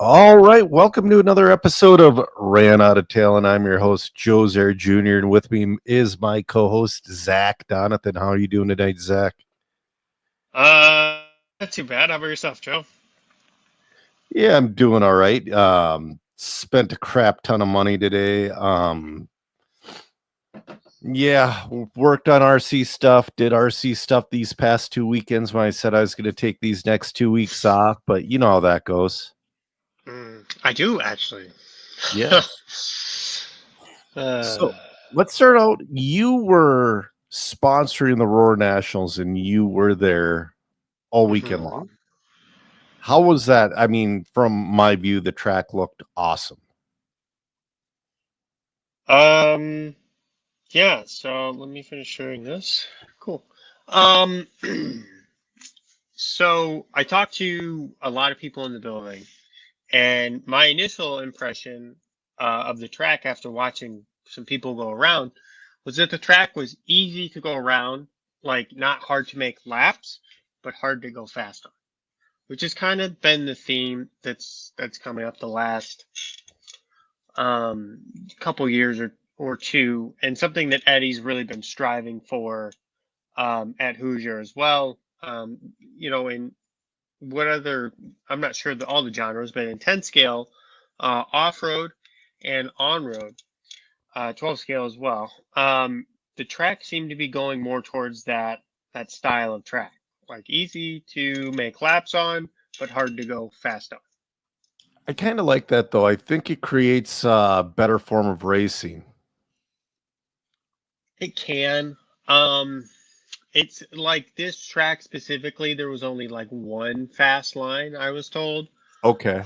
All right, welcome to another episode of Ran Out of Talent. I'm your host, Joe Zer Jr., and with me is my co-host, Zach Donathan. How are you doing tonight, Zach? Not too bad. How about yourself, Joe? Yeah, I'm doing all right. Spent a crap ton of money today. Yeah, worked on RC stuff, did RC stuff these past 2 weekends when I said I was going to take these next 2 weeks off, but you know how that goes. I do actually. Yeah. uh, So let's start out. You were sponsoring the Roar Nationals and you were there all weekend mhm. long. How was that? I mean, from my view, the track looked awesome. Um, yeah. So let me finish sharing this. Cool. Um, so I talked to a lot of people in the building, and my initial impression of the track after watching some people go around was that the track was easy to go around, like not hard to make laps, but hard to go fast on, which has kind of been the theme that's coming up the last um, couple years or two, and something that Eddie's really been striving for at Hoosier as well. In what other, I'm not sure all the genres, but in 10 scale, off road and on road, 12 scale as well. The track seemed to be going more towards that style of track, like easy to make laps on, but hard to go fast on. I kind of like that though. I think it creates a better form of racing. It can. Um, it's like this track specifically, there was only like one fast line, I was told. Okay.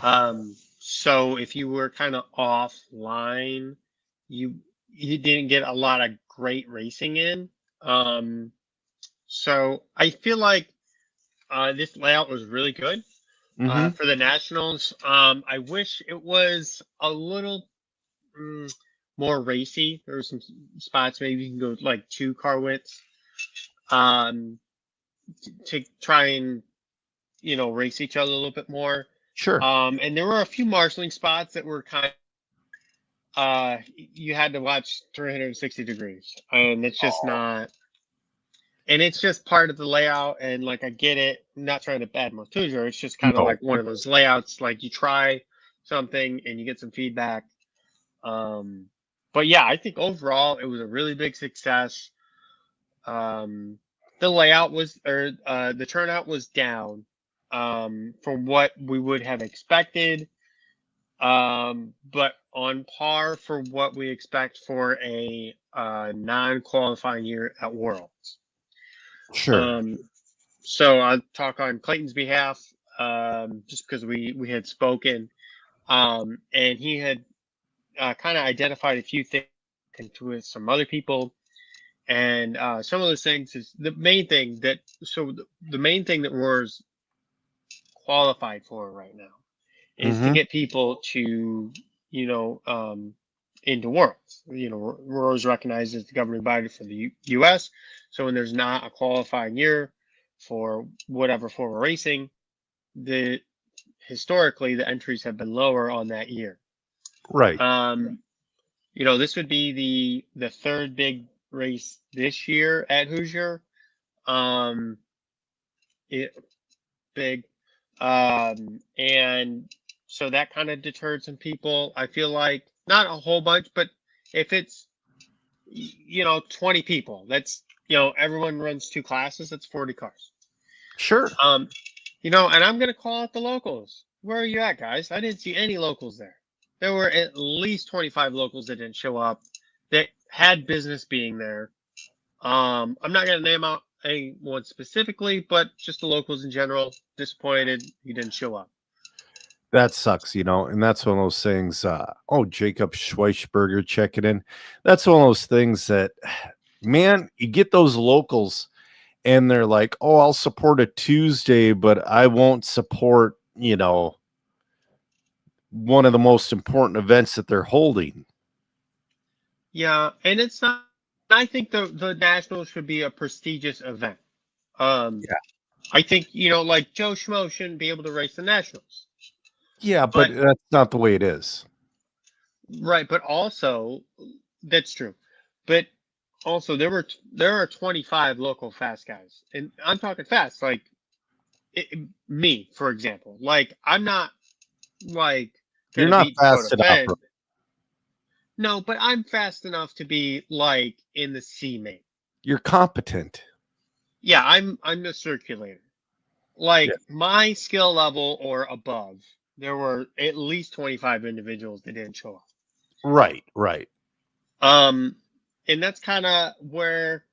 So if you were kind of offline, you you didn't get a lot of great racing in. Um, so I feel like this layout was really good Mm-hmm. for the Nationals. I wish it was a little mm, more racy. There were some spots maybe you can go like two car widths um, to try and race each other a little bit more. Sure. And there were a few marshalling spots that were kind of you had to watch 360 degrees, and it's just Oh, not. And it's just part of the layout, and like I get it. I'm not trying to badmouth Tutor. It's just kind of no. like one of those layouts. Like you try something and you get some feedback. Um, but yeah, I think overall it was a really big success. Um, the layout was, or the turnout was down from what we would have expected, but on par for what we expect for a non-qualifying year at Worlds. Sure. Um, so I'll talk on Clayton's behalf, just because we had spoken, and he had kind of identified a few things with some other people. And some of those things is the main thing that the main thing that Roar's qualified for right now is to Mm-hmm. get people to you know into Worlds. Roar is recognized as the governing body for the U.S. So when there's not a qualifying year for whatever form of racing, the historically the entries have been lower on that year. Right. Um, this would be the third big race this year at Hoosier. Um, it big, and so that kind of deterred some people. I feel like not a whole bunch, but if it's 20 people, that's everyone runs two classes. That's 40 cars. Sure. Um, and I'm gonna call out the locals. Where are you at, guys? I didn't see any locals there. There were at least 25 locals that didn't show up that had business being there. I'm not going to name out anyone specifically, but just the locals in general. Disappointed he didn't show up. That sucks, and that's one of those things. Oh, Jacob Schweisberger checking in. That's one of those things that, man, you get those locals and they're like, oh, I'll support a Tuesday, but I won't support, one of the most important events that they're holding. Yeah, and it's not. I think the nationals should be a prestigious event. Um, Yeah. I think like Joe Schmo shouldn't be able to race the nationals. Yeah, but But that's not the way it is. right, but also that's true. But also there are 25 local fast guys, and I'm talking fast like me, for example. Like I'm not like You're gonna not beat Dakota fast enough. Fed. No, but I'm fast enough to be like in the C main. You're competent. Yeah, I'm the circulator. Yeah. Like my skill level or above, there were at least 25 individuals that didn't show up. Right, right. Um, and that's kind of where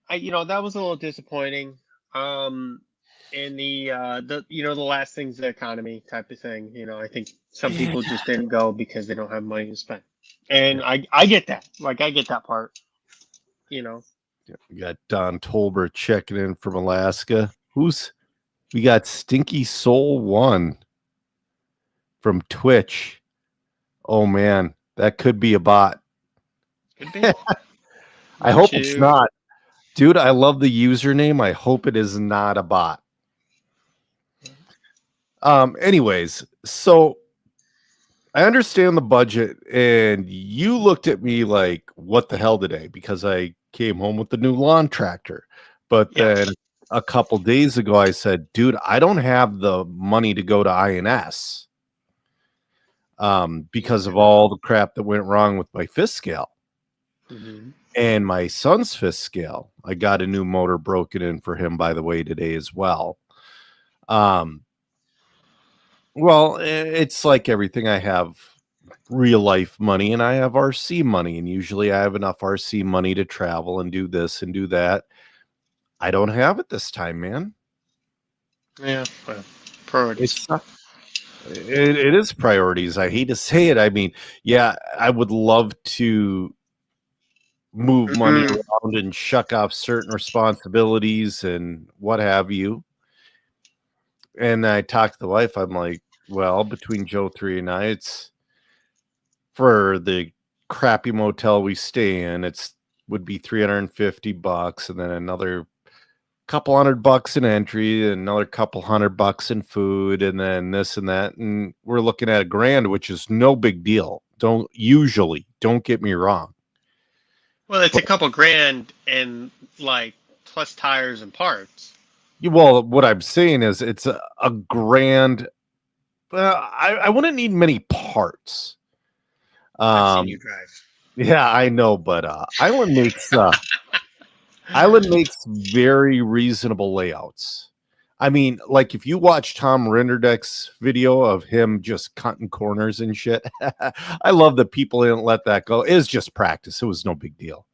that was a little disappointing. In the last thing's the economy type of thing. I think some Yeah. people just didn't go because they don't have money to spend, and I get that. Like I get that part. You know. We got Don Tolbert checking in from Alaska. We got Stinky Soul One from Twitch. Oh man, that could be a bot. Could be. I Don't hope it's you? not. Dude, I love the username. I hope it is not a bot. Anyways, so I understand the budget, and you looked at me like, what the hell today? Because I came home with the new lawn tractor. But Yeah. then a couple days ago, I said, dude, I don't have the money to go to INS because of all the crap that went wrong with my fifth scale Hmm. and my son's fifth scale. I got a new motor broken in for him, by the way, today as well. Well, it's like everything. I have real life money and I have RC money, and usually I have enough RC money to travel and do this and do that. I don't have it this time, man. Yeah. Well, priorities. It's not, it is priorities. I hate to say it. I mean, yeah, I would love to move money Hmm. around and shuck off certain responsibilities and what have you. And I talked to the wife. I'm like, well, between Joe 3 and I, it's for the crappy motel we stay in, it's would be $350, and then another couple $100 in entry, and another couple $100 in food, and then this and that. And we're looking at $1,000, which is no big deal. Don't get me wrong. Well, it's a But couple grand and like plus tires and parts. well, what I'm saying is it's a grand. I wouldn't need many parts. I've seen you Um, drive. yeah, I know, but Island makes very reasonable layouts. I mean, like if you watch Tom Renderdeck's video of him just cutting corners and shit, I love that people didn't let that go. It was just practice. It was no big deal.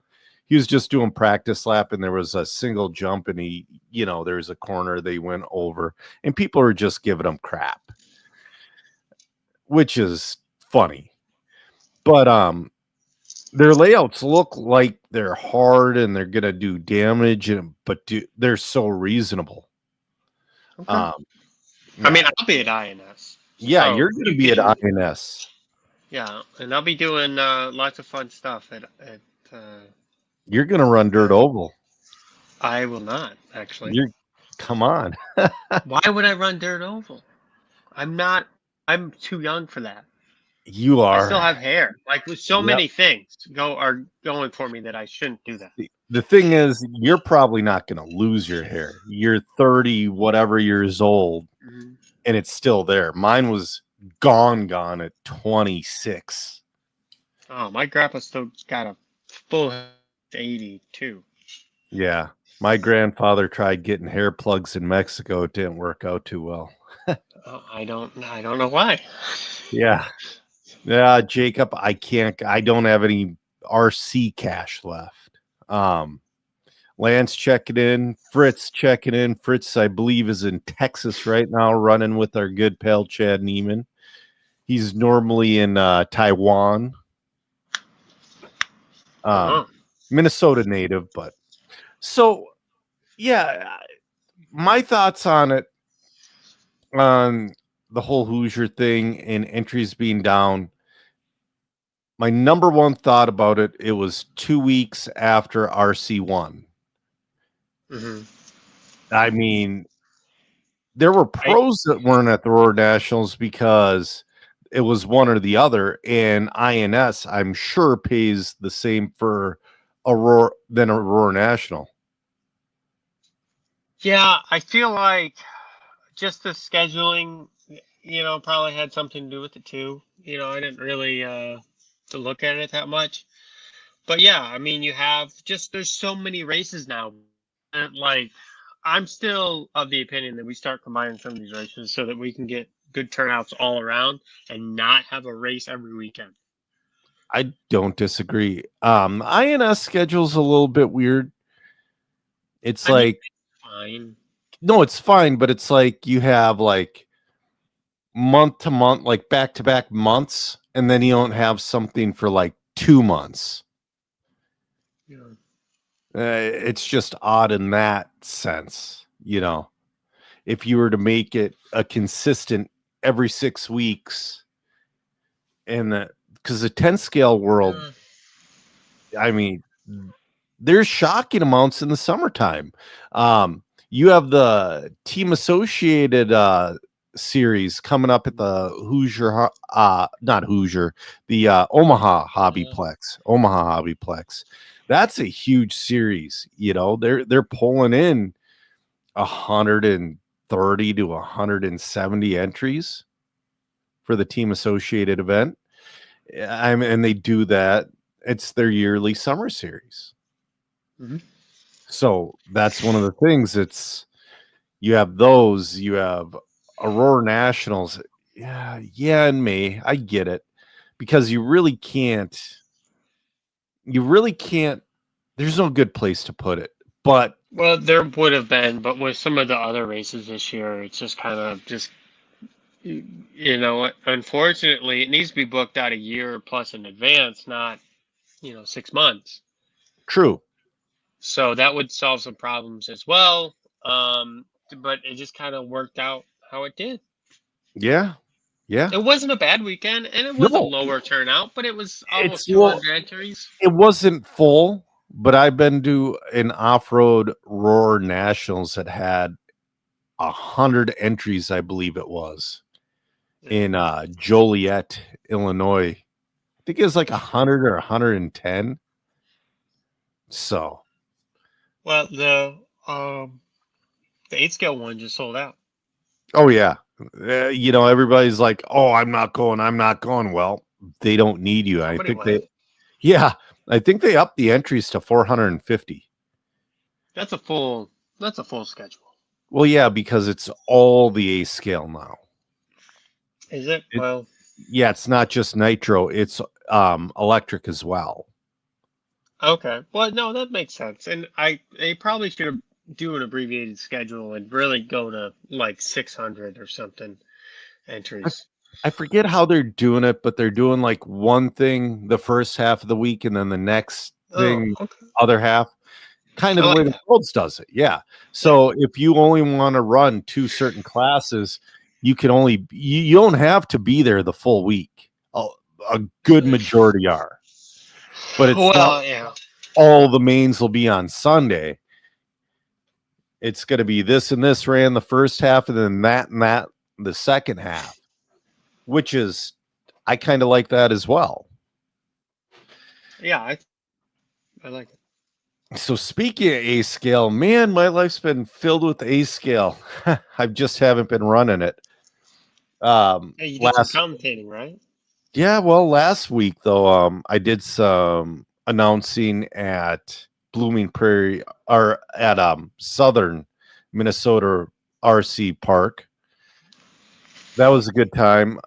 He was just doing practice lap, and there was a single jump, and there's a corner they went over, and people are just giving him crap, which is funny. But their layouts look like they're hard and they're gonna do damage, but they're so reasonable. Okay. Um, I mean, yeah, I'll be at INS. yeah, So you're gonna you be at can, INS. yeah, and I'll be doing lots of fun stuff at You're gonna run Dirt Oval. I will not actually. You're come on. Why would I run Dirt Oval? I'm not. I'm too young for that. You I still are. have hair. Like with so Yep. many things are going for me that I shouldn't do that. The thing is, you're probably not gonna lose your hair. You're 30 whatever years old, Hmm. and it's still there. Mine was gone at 26. Oh, my grandpa still got a full 82. Yeah. My grandfather tried getting hair plugs in Mexico. It didn't work out too well. Oh, I don't know why. Yeah. Yeah, Jacob, I don't have any RC cash left. Lance checking in, Fritz checking in. Fritz, I believe, is in Texas right now, running with our good pal Chad Neiman. He's normally in Taiwan. Oh. Minnesota native, but so yeah, my thoughts on it, on the whole Hoosier thing and entries being down. My number one thought about it, it was 2 weeks after RC1. Hmm. I mean, there were I pros that weren't at the Roar Nationals because it was one or the other, and INS, I'm sure, pays the same for a Roar than a Roar National. Yeah, I feel like just the scheduling, probably had something to do with it too. I didn't really to look at it that much. But yeah, I mean, you have just there's so many races now. And like, I'm still of the opinion that we start combining some of these races so that we can get good turnouts all around and not have a race every weekend. I don't disagree. INS schedule's a little bit weird. It's I mean, like, fine. no, it's fine, but it's like you have like month to month, like back to back months, and then you don't have something for like 2 months. Yeah. It's just odd in that sense, if you were to make it a consistent every 6 weeks, and because the 10 scale world, I mean, there's shocking amounts in the summertime. You have the Team Associated series coming up at the not Hoosier, the Omaha Hobbyplex. That's a huge series. They're pulling in 130 to 170 entries for the Team Associated event. And they do that. It's their yearly summer series. Mm-hmm. So that's one of the things. You have those, you have Aurora Nationals. Yeah, in May. I get it. Because you really can't, there's no good place to put it. But Well, there would have been, but with some of the other races this year, it's just kind of just unfortunately, it needs to be booked out a year plus in advance, not 6 months. true. So that would solve some problems as well. But it just kind of worked out how it did. Yeah. Yeah. It wasn't a bad weekend, and it was a No, lower turnout, but it was it's almost well, 200 entries. it wasn't full, but I've been to an off-road Roar Nationals that had 100 entries, I believe it was, in Joliet, Illinois. I think it was like 100 or 110. So, Well, the 8 scale one just sold out. oh yeah, everybody's like, "Oh, I'm not going. I'm not going." Well, they don't need you. Nobody went. Yeah, I think they upped the entries to 450. That's a full. That's a full schedule. Well, yeah, because it's all the A scale now. Is it? Well, Yeah, it's not just nitro; it's electric as well. okay. Well, no, that makes sense. And they probably should do an abbreviated schedule and really go to like 600 or something entries. I forget how they're doing it, but they're doing like one thing the first half of the week and then the next Oh, thing okay. other half, kind of I the way like the that. world does it. Yeah. Yeah. So if you only want to run two certain classes, you don't have to be there the full week. A good majority are, but it's not Well, yeah. all the mains will be on Sunday. It's going to be this and this ran the first half, and then that and that the second half, which is, I kind of like that as well. Yeah, I like it. So speaking of A scale, man, my life's been filled with A scale. I just haven't been running it. Hey, you did some commentating, right? Yeah, well, last week though, I did some announcing at Blooming Prairie or at Southern Minnesota RC Park. That was a good time.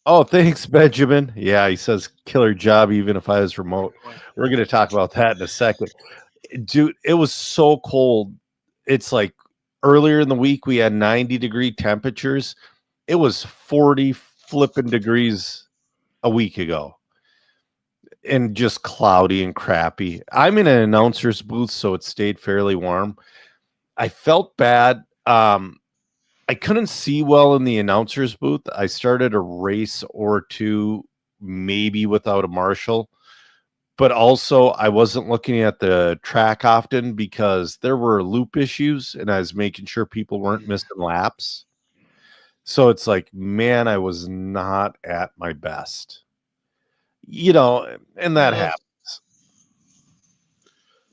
Oh, thanks, Benjamin. Yeah, he says killer job, even if I was remote. We're going to talk about that in a second. Dude, it was so cold. It's like earlier in the week, we had 90-degree temperatures. It was 40 flipping degrees a week ago and just cloudy and crappy. I'm in an announcer's booth, so it stayed fairly warm. I felt bad. I couldn't see well in the announcer's booth. I started a race or two, maybe without a marshal, but also I wasn't looking at the track often because there were loop issues and I was making sure people weren't missing laps. So it's like, man, I was not at my best, you know, and that Uh, happens.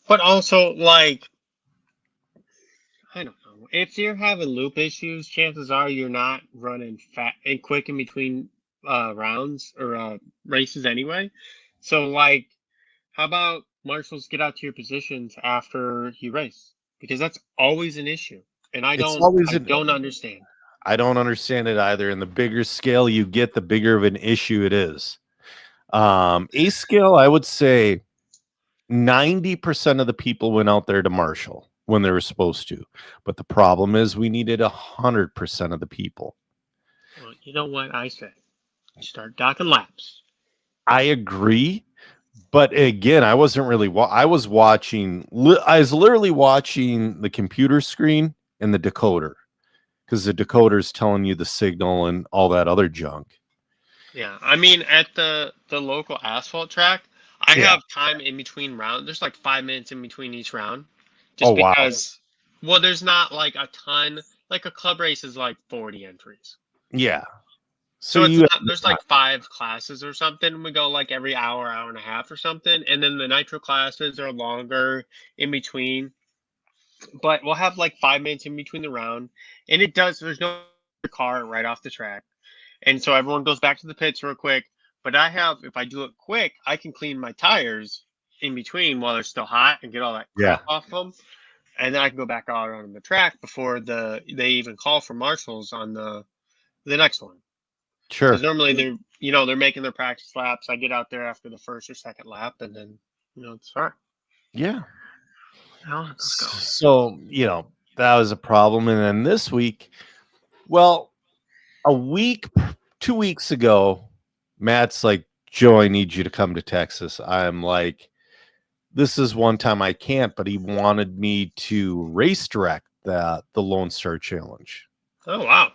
but also, like, I don't know. If you're having loop issues, chances are you're not running fat and quick in between rounds or races anyway. So, like, how about marshals get out to your positions after you race? Because that's always an issue, and It's always I an don't understand. I don't understand it either. And the bigger scale you get, the bigger of an issue it is. A scale, I would say 90% of the people went out there to marshal when they were supposed to. But the problem is we needed 100% of the people. Well, you know what I say? Start docking laps. I agree. But again, I wasn't really, I was watching, I was literally watching the computer screen and the decoder because the decoder is telling you the signal and all that other junk. Yeah, I mean, at the local asphalt track, I Yeah. have time in between rounds. There's like 5 minutes in between each round, Oh, just wow. because. Well, there's not like a ton. Like a club race is like 40 entries, Yeah. So so it's you not. There's like 5 classes or something. We go like every hour, hour and a half or something, and then the nitro classes are longer in between. But we'll have like 5 minutes in between the round, and it does. There's no car right off the track. And so everyone goes back to the pits real quick. But if I do it quick, I can clean my tires in between while they're still hot and get all that yeah, crap off them. And then I can go back out on the track before they even call for marshals on the next one. Because sure. normally they're making their practice laps. I get out there after the first or second lap, and then it's all right. Yeah. Let's go. So, that was a problem. And then this week, well, a week, 2 weeks ago, Matt's like, Joe, I need you to come to Texas. I'm like, this is one time I can't, but he wanted me to race direct the Lone Star Challenge. Oh wow.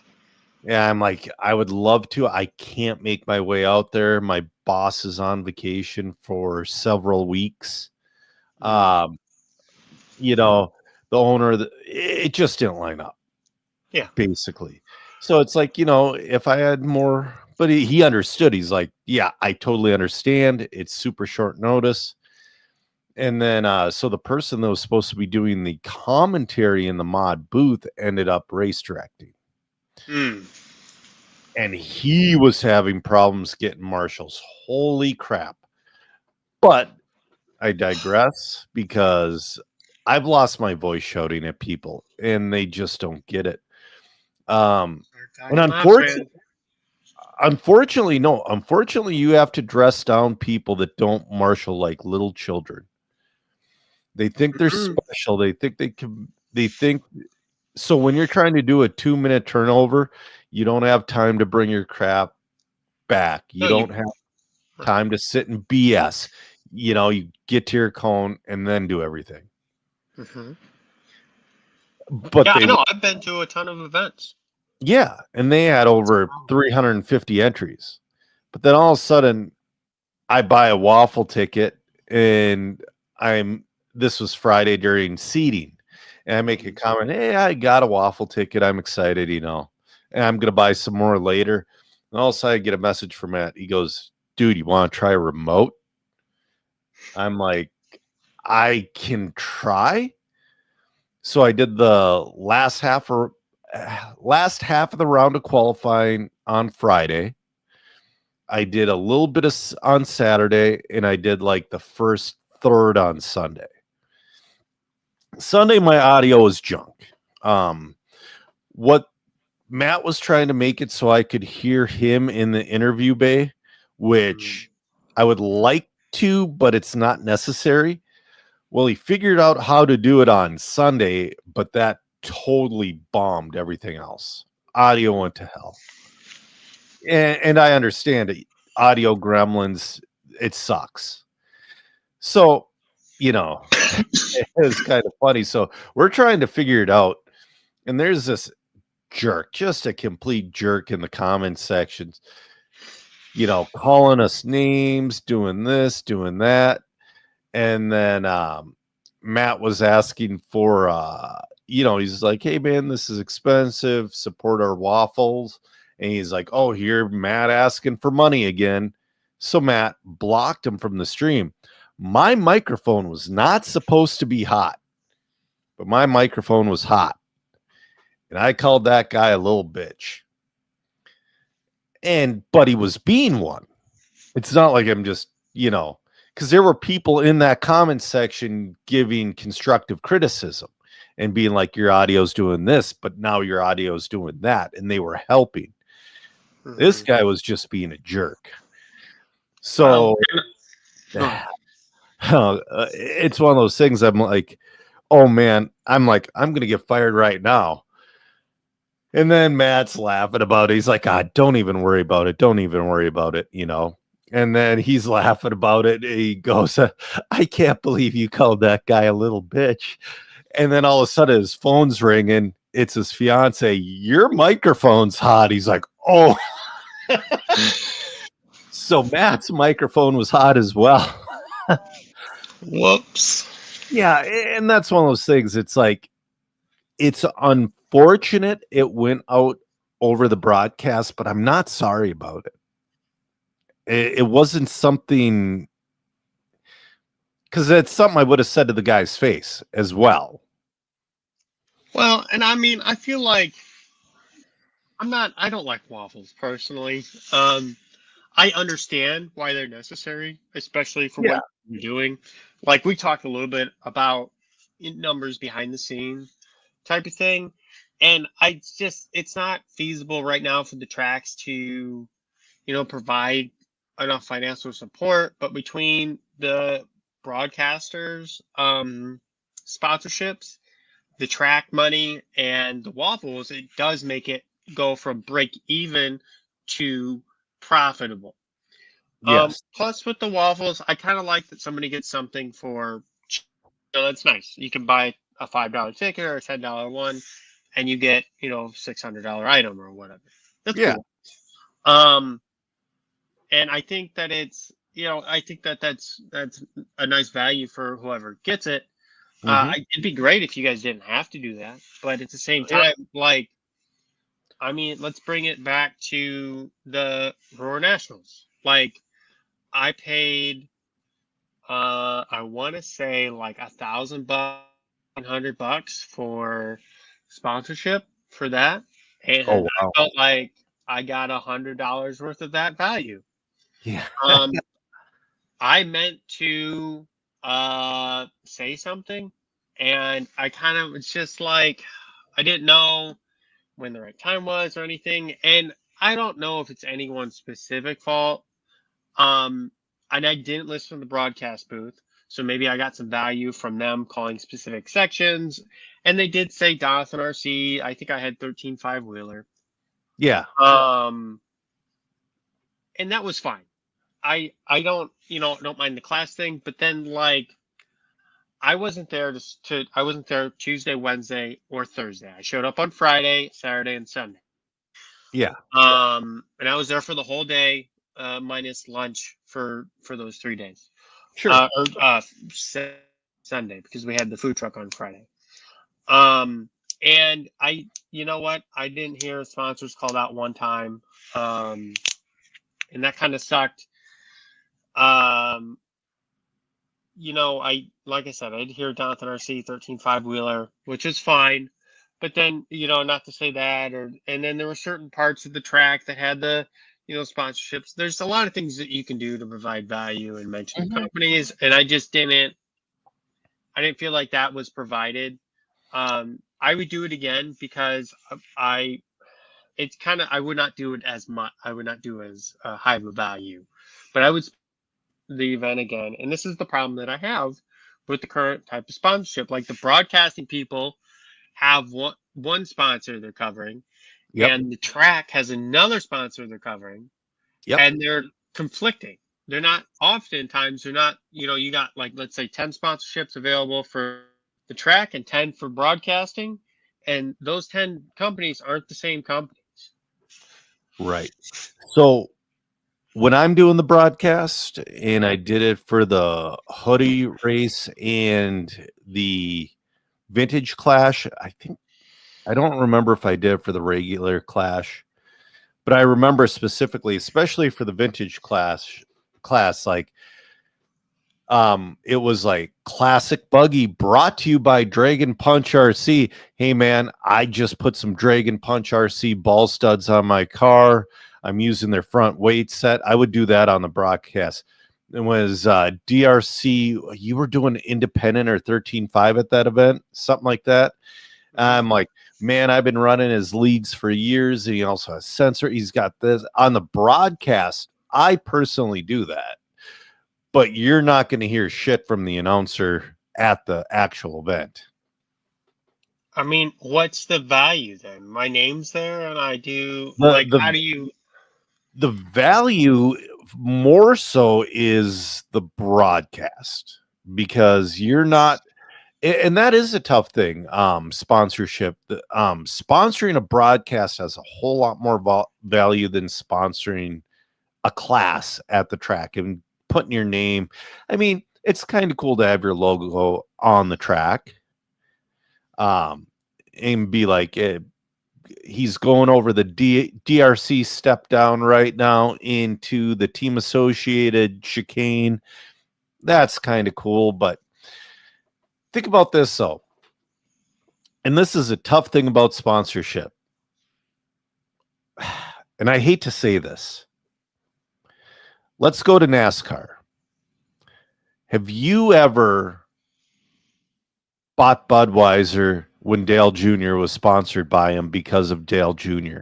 Yeah, I'm like, I would love to. I can't make my way out there. My boss is on vacation for several weeks. Um, the owner, it just didn't line up. Yeah. Basically. So it's like, if I had more, but he understood. He's like, yeah, I totally understand. It's super short notice. And then, so the person that was supposed to be doing the commentary in the mod booth ended up race directing. And he was having problems getting marshals. Holy crap. But I digress because I've lost my voice shouting at people and they just don't get it. And unfortunately, you have to dress down people that don't marshal like little children. They think they're special. They think so when you're trying to do a 2-minute turnover, you don't have time to bring your crap back. You don't have time to sit and BS. You get to your cone and then do everything. But yeah, I know. I've been to a ton of events. Yeah, and they had over 350 entries. But then all of a sudden, I buy a waffle ticket, and this was Friday during seating, and I make a comment, hey, I got a waffle ticket. I'm excited, and I'm going to buy some more later. And all of a sudden, I get a message from Matt. He goes, dude, you want to try a remote? I'm like, I can try. So I did the last half of the round of qualifying on Friday. I did a little bit on Saturday, and I did like the first third on Sunday. Sunday, my audio was junk. What Matt was trying to make it so I could hear him in the interview bay, which I would like to, but it's not necessary. Well, he figured out how to do it on Sunday, but that totally bombed everything else. Audio went to hell. And I understand it. Audio gremlins, it sucks. So, it was kind of funny. So we're trying to figure it out. And there's this jerk, just a complete jerk in the comment sections, calling us names, doing this, doing that. And then Matt was asking for he's like, hey man, this is expensive. Support our waffles. And he's like, oh, here, Matt asking for money again. So Matt blocked him from the stream. My microphone was not supposed to be hot, but my microphone was hot. And I called that guy a little bitch. But he was being one. It's not like I'm just, because there were people in that comment section giving constructive criticism and being like, your audio's doing this, but now your audio's doing that. And they were helping. Mm-hmm. This guy was just being a jerk. So it's one of those things. I'm like, oh man, I'm going to get fired right now. And then Matt's laughing about it. He's like, don't even worry about it. Don't even worry about it, And then he's laughing about it. He goes, I can't believe you called that guy a little bitch. And then all of a sudden his phone's ringing. It's his fiance. Your microphone's hot. He's like, oh. So Matt's microphone was hot as well. Whoops. Yeah, and that's one of those things. It's like, it's unfortunate it went out over the broadcast, but I'm not sorry about it. It wasn't something, because it's something I would have said to the guy's face as well. Well, and I mean, I feel like I don't like waffles personally. I understand why they're necessary, especially for what you're doing. Like we talked a little bit about numbers behind the scenes type of thing. And it's not feasible right now for the tracks to, provide enough financial support. But between the broadcasters, sponsorships, the track money, and the waffles, it does make it go from break even to profitable. Yes. Plus with the waffles, I kind of like that somebody gets something for, that's nice. You can buy a $5 ticket or a $10 one, and you get, $600 item or whatever. That's cool. And I think that it's, I think that that's a nice value for whoever gets it. It'd be great if you guys didn't have to do that, but at the same time, let's bring it back to the Roar Nationals. Like, I paid, I want to say like $1,000, $100 for sponsorship for that, and I felt like I got $100 worth of that value. Yeah. I meant to say something, and I kind of was just like, I didn't know when the right time was or anything, and I don't know if it's anyone's specific fault. And I didn't listen to the broadcast booth, so maybe I got some value from them calling specific sections. And they did say Donathan RC. I think I had 13 5-wheeler. Yeah. And that was fine. I don't mind the class thing, but then I wasn't there I wasn't there Tuesday, Wednesday, or Thursday. I showed up on Friday, Saturday, and Sunday. Yeah. And I was there for the whole day, minus lunch for those 3 days. Sure. Or Sunday, because we had the food truck on Friday. And you know what? I didn't hear sponsors called out one time. And that kind of sucked. Like I said, I did hear Donathan RC 13 5-wheeler, which is fine. But then, not to say that, and then there were certain parts of the track that had the, sponsorships. There's a lot of things that you can do to provide value and mention companies. And I didn't feel like that was provided. I would do it again because I would not do it as much. I would not do as high of a value, but I would the event again. And this is the problem that I have with the current type of sponsorship. Like the broadcasting people have one sponsor they're covering, and the track has another sponsor they're covering, and they're conflicting. They're not oftentimes, they're not, you got let's say 10 sponsorships available for the track and 10 for broadcasting. And those 10 companies aren't the same companies. Right. So when I'm doing the broadcast, and I did it for the hoodie race and the Vintage Clash. I don't remember if I did for the regular Clash, but I remember specifically, especially for the Vintage class, like it was like classic buggy brought to you by Dragon Punch RC. Hey man, I just put some Dragon Punch RC ball studs on my car. I'm using their front weight set. I would do that on the broadcast. It was DRC. You were doing independent or 13.5 at that event, something like that. I'm like, man, I've been running his leads for years. And he also has sensor. He's got this on the broadcast. I personally do that, but you're not going to hear shit from the announcer at the actual event. I mean, what's the value then? My name's there, and I do how do you? The value more so is the broadcast, because you're not, and that is a tough thing. Sponsorship, sponsoring a broadcast has a whole lot more value than sponsoring a class at the track and putting your name. I mean, it's kind of cool to have your logo on the track, and be like, he's going over the DRC step down right now into the team associated chicane. That's kind of cool. But think about this though, and this is a tough thing about sponsorship, and I hate to say this. Let's go to NASCAR. Have you ever bought Budweiser when Dale Jr. was sponsored by him because of Dale Jr.?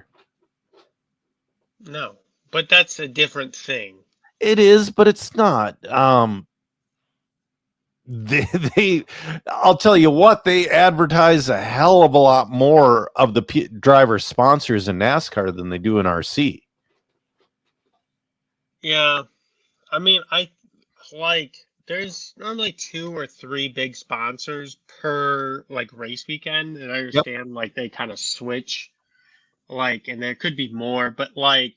No, but that's a different thing. It is, but it's not. They I'll tell you what, they advertise a hell of a lot more of the driver sponsors in NASCAR than they do in RC. Yeah, I mean, there's normally 2 or 3 big sponsors per race weekend, and I understand they kind of switch, and there could be more, but kind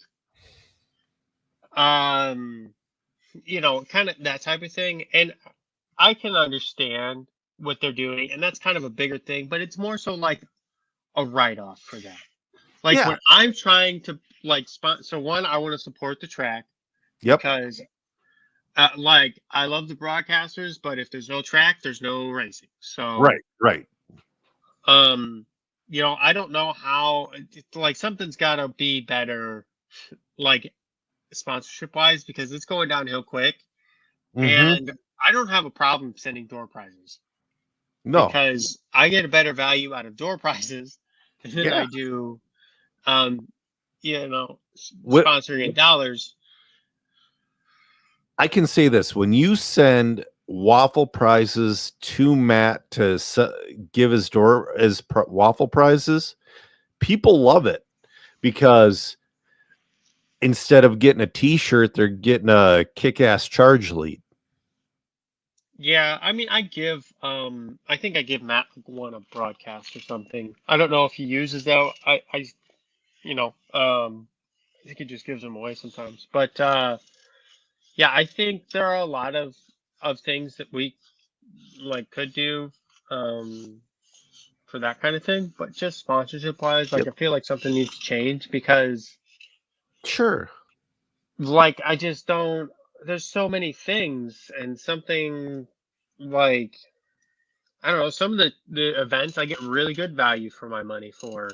of that type of thing. And I can understand what they're doing, and that's kind of a bigger thing, but it's more so like a write-off for that. When I'm trying to so one, I want to support the track because I love the broadcasters, but if there's no track, there's no racing. So right. I don't know how, something's got to be better, sponsorship wise, because it's going downhill quick. And I don't have a problem sending door prizes. No, because I get a better value out of door prizes than I do, sponsoring in dollars. I can say this: when you send waffle prizes to Matt to give his door as waffle prizes, people love it, because instead of getting a T-shirt, they're getting a kick-ass charge lead. Yeah, I mean, I think I give Matt one a broadcast or something. I don't know if he uses that. I think he just gives them away sometimes. But yeah, I think there are a lot of things that we could do for that kind of thing. But just sponsorship wise, I feel like something needs to change, because sure, I just don't. There's so many things, and something I don't know, some of the events I get really good value for my money for,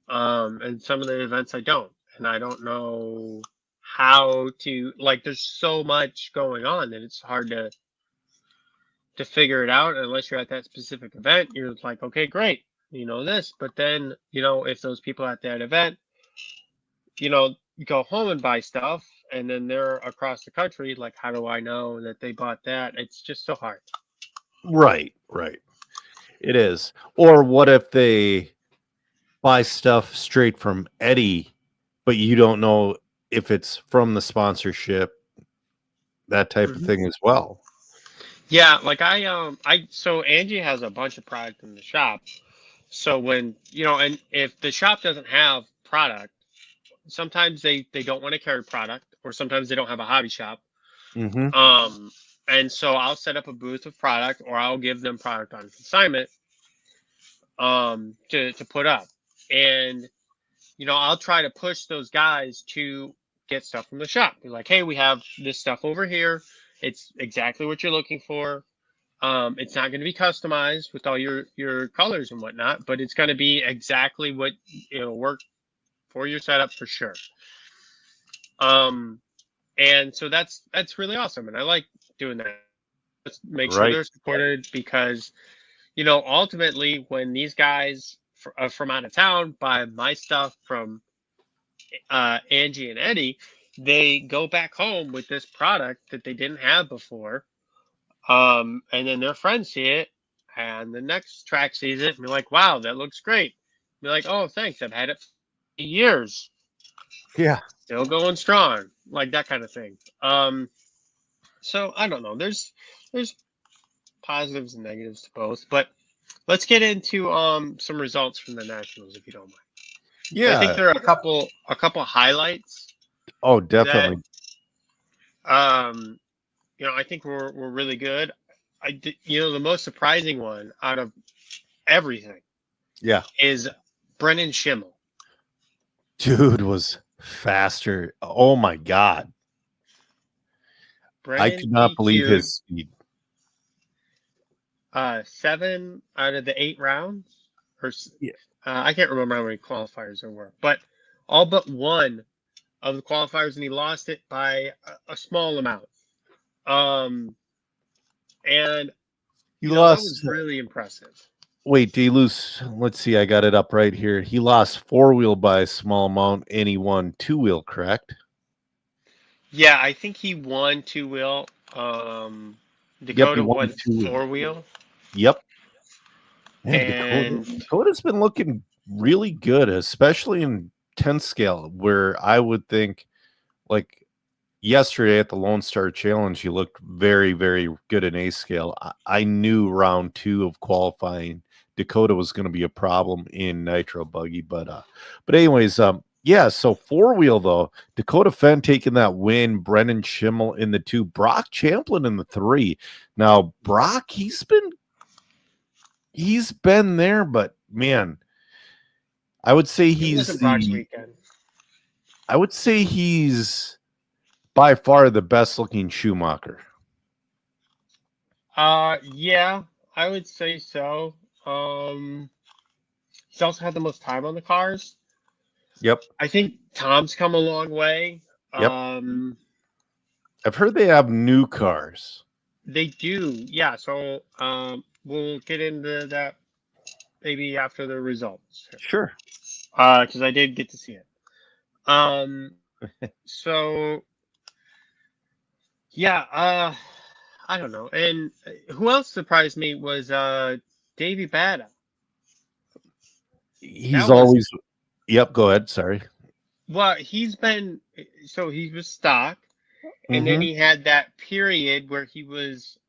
and some of the events I don't, and I don't know how to, there's so much going on that it's hard to figure it out unless you're at that specific event. You're like, okay, great, this, but then if those people at that event go home and buy stuff, and then they're across the country, how do I know that they bought that? It's just so hard. Right. It is. Or what if they buy stuff straight from Eddie, but you don't know if it's from the sponsorship, that type of thing as well. Yeah, so Angie has a bunch of product in the shop. So when, and if the shop doesn't have product, sometimes they don't want to carry product, or sometimes they don't have a hobby shop. And so I'll set up a booth of product, or I'll give them product on consignment. to put up. And I'll try to push those guys to get stuff from the shop. Be like, hey, we have this stuff over here. It's exactly what you're looking for. It's not going to be customized with all your colors and whatnot, but it's going to be exactly what it'll work for your setup for sure. And so that's really awesome, and I like doing that. Let's make sure Right. they're supported, because ultimately, when these guys from out of town buy my stuff from Angie and Eddie, they go back home with this product that they didn't have before. And then their friends see it, and the next track sees it, and they're like, wow, that looks great. They're like, oh, thanks, I've had it for years. Yeah. Still going strong, like that kind of thing. So I don't know. There's positives and negatives to both, but let's get into some results from the Nationals, if you don't mind. I think Yeah. there are a couple highlights Oh, that definitely. I think were really good. The most surprising one out of everything Yeah. is Brennan Schimmel. Dude was faster. Oh my God. I Brennan could not believe PQ'd his speed. 7 out of the 8 rounds, or Yeah. I can't remember how many qualifiers there were, but all but one of the qualifiers, and he lost it by a small amount. And He that lost. was really impressive. Wait, did he lose? Let's see. I got it up right here. He lost 4-wheel by a small amount, and he won 2-wheel, correct? Yeah, I think he won 2-wheel. Dakota He won won 2-wheel. 4-wheel. Yep. Man, And Dakota's been looking really good, especially in 10 scale, where I would think, like yesterday at the Lone Star Challenge, he looked very, very good in A scale. I knew round 2 of qualifying Dakota was going to be a problem in Nitro Buggy, but anyways, yeah. So 4-wheel though, Dakota Fenn taking that win, Brennan Schimmel in the 2, Brock Champlin in the 3. Now Brock, he's been there, but man, I would say it wasn't Brock's weekend. I would say he's by far the best looking Schumacher. Yeah, I would say so. He's also had the most time on the cars. Yep. I think Tom's come a long way. Yep. I've heard they have new cars. They do, yeah. So we'll get into that maybe after the results. Sure. Because I did get to see it. So yeah, I don't know. And who else surprised me was Davey Bada. He's always. Yep. Go ahead. Sorry. Well, he was stock, and then he had that period where he was,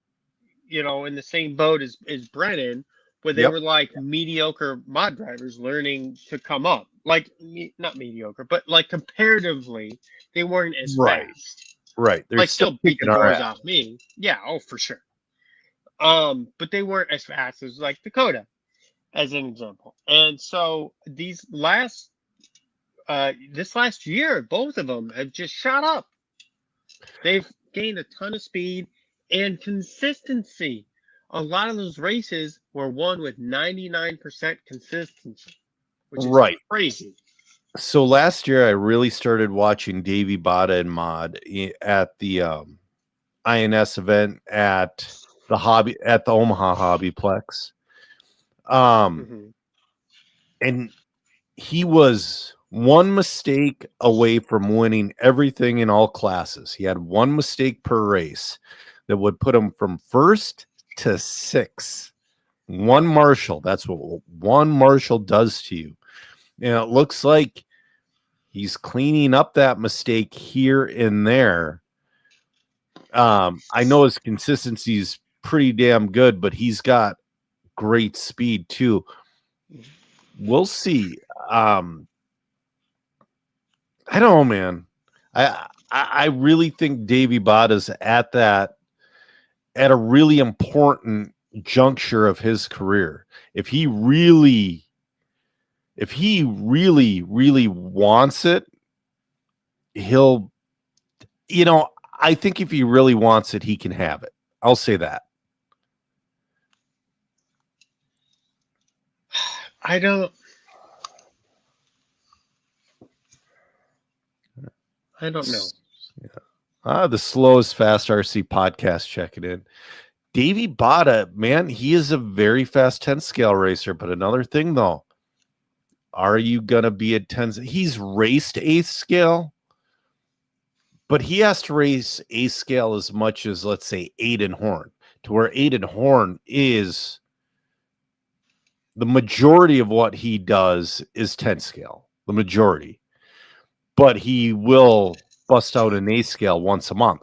in the same boat as Brennan, where they were like mediocre mod drivers learning to come up. Like, not mediocre, but like comparatively, they weren't as fast. Right. They're like still beat the doors off me. Yeah, oh for sure. But they weren't as fast as like Dakota, as an example. And so this last year, both of them have just shot up. They've gained a ton of speed and consistency. A lot of those races were won with 99% consistency, which is crazy. So last year, I really started watching Davey Bada and Mod at the INS event at the Omaha Hobbyplex. And he was one mistake away from winning everything in all classes. He had one mistake per race that would put him from 1st to 6th. One Marshall. That's what one Marshall does to you. And it looks like he's cleaning up that mistake here and there. I know his consistency is pretty damn good, but he's got great speed too. We'll see. I don't know, man. I really think Davey Bada's at a really important juncture of his career, if he really wants it, he'll, I think if he really wants it, he can have it. I'll say that. I don't know. The slowest fast RC podcast checking in. Davey Bada, man, he is a very fast 10 scale racer. But another thing, though, are you going to be at 10? He's raced 8th scale, but he has to race 8th scale as much as, let's say, Aiden Horn, to where Aiden Horn is the majority of what he does is 10 scale, the majority. But he will bust out an 8th scale once a month.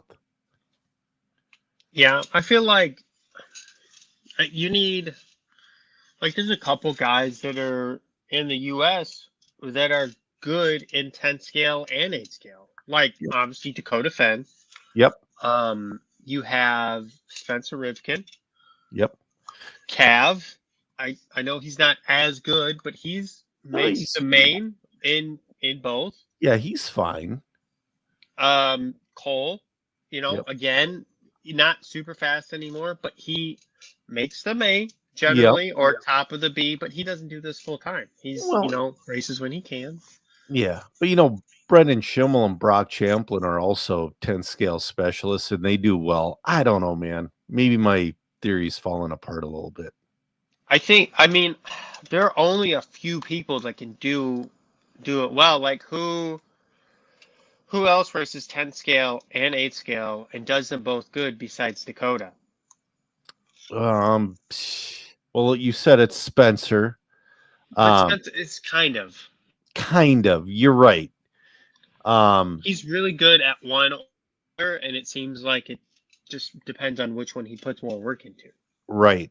Yeah, I feel like you need, like, there's a couple guys that are in the U.S. that are good in 10 scale and 8 scale. Like, obviously, Dakota Fenn. Yep. You have Spencer Rivkin. Yep. Cav. I know he's not as good, but he's makes the main in both. Yeah, he's fine. Cole, again, not super fast anymore, but he makes the main generally or top of the B, but he doesn't do this full time. He's, races when he can. Yeah. But, Brendan Schimmel and Brock Champlin are also 10 scale specialists and they do well. I don't know, man. Maybe my theory's falling apart a little bit. I mean, there are only a few people that can do it well. Like who else races 10 scale and 8 scale and does them both good besides Dakota? Well, you said it's Spencer. It's kind of. You're right. He's really good at one, and it seems like it just depends on which one he puts more work into. Right.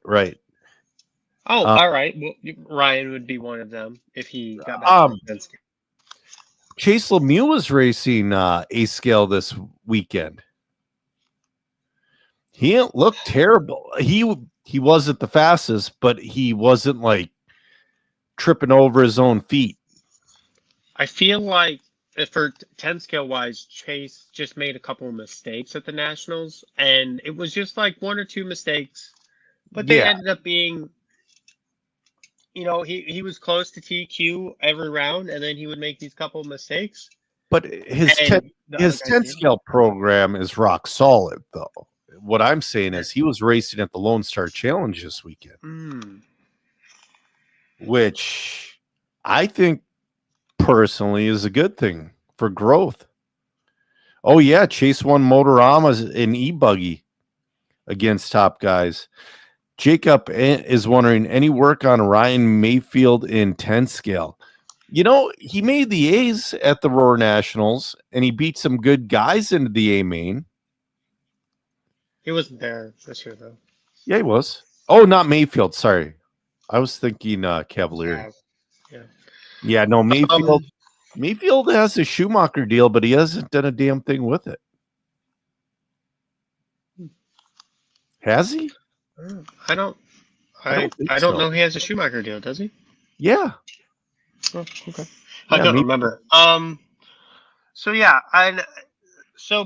Oh, all right. Well, Ryan would be one of them if he got back to 10 scale. Chase Lemieux was racing 8 scale this weekend. He didn't look terrible. He wasn't the fastest, but he wasn't like tripping over his own feet. I feel like for 10 scale wise, Chase just made a couple of mistakes at the Nationals, and it was just like one or two mistakes, but they ended up being, he was close to TQ every round, and then he would make these couple of mistakes. But his 10 scale program is rock solid, though. What I'm saying is he was racing at the Lone Star Challenge this weekend, which I think personally is a good thing for growth. Oh, yeah, Chase won Motoramas in e-buggy against top guys. Jacob is wondering, any work on Ryan Mayfield in 10 scale? He made the A's at the Roar Nationals, and he beat some good guys into the A main. He wasn't there this year, though. Yeah, he was. Oh, not Mayfield. Sorry. I was thinking Cavalier. Yeah, no, Mayfield. Mayfield has a Schumacher deal, but he hasn't done a damn thing with it. Has he? I don't know he has a Schumacher deal, does he? Yeah. Oh, okay. I don't remember. So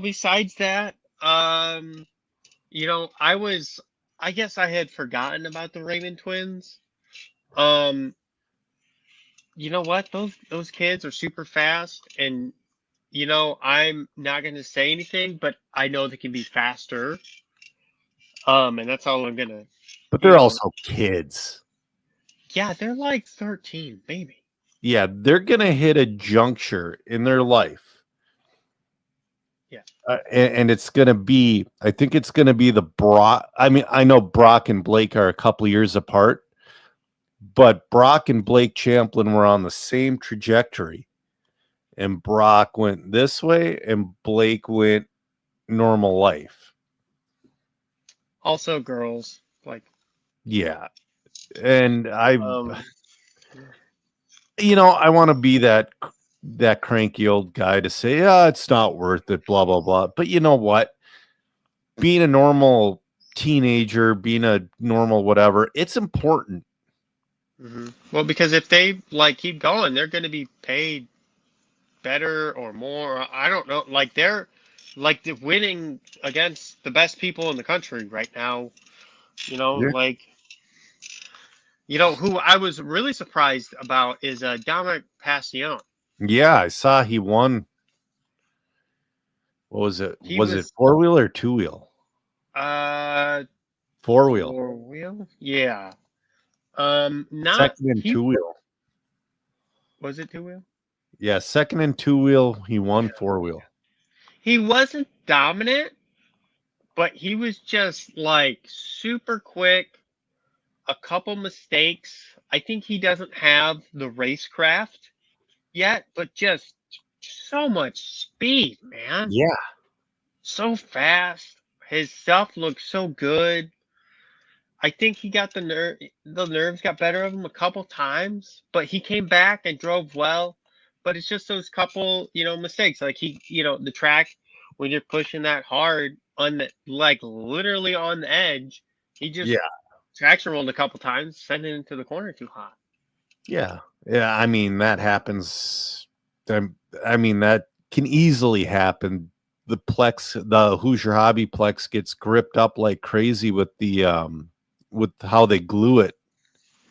besides that, I guess I had forgotten about the Raymond twins. You know what? Those kids are super fast, and I'm not going to say anything, but I know they can be faster. And that's all I'm gonna. But they're also kids. Yeah, they're like 13, maybe. Yeah, they're gonna hit a juncture in their life. Yeah, and it's gonna be. I think it's gonna be the Brock. I mean, I know Brock and Blake are a couple of years apart, but Brock and Blake Champlin were on the same trajectory, and Brock went this way, and Blake went normal life. Also, girls like. Yeah, and I want to be that cranky old guy to say, it's not worth it, blah, blah, blah. But you know what? Being a normal teenager, being a normal whatever, it's important. Well, because if they like keep going, they're going to be paid better or more. I don't know. Like they're like they're winning against the best people in the country right now. Yeah. Like who I was really surprised about is Dominic Passion. Yeah, I saw he won. What was it? He Was it was 4-wheel or 2-wheel? uh 4-wheel. 4-wheel. Yeah. Not Second and he 2-wheel. was it 2-wheel. Yeah, second and 2-wheel. He won 4-wheel. He wasn't dominant, but he was just like super quick. A couple mistakes. I think he doesn't have the racecraft yet, but just so much speed, man. Yeah. So fast. His stuff looks so good. I think he got the nerves got better of him a couple times, but he came back and drove well. But it's just those couple, mistakes. Like the track when you're pushing that hard on the like literally on the edge, he just Yeah. traction rolled a couple times, sending it into the corner too hot. Yeah. Yeah. I mean, that happens. I mean, that can easily happen. The Hoosier Hobby Plex gets gripped up like crazy with with how they glue it.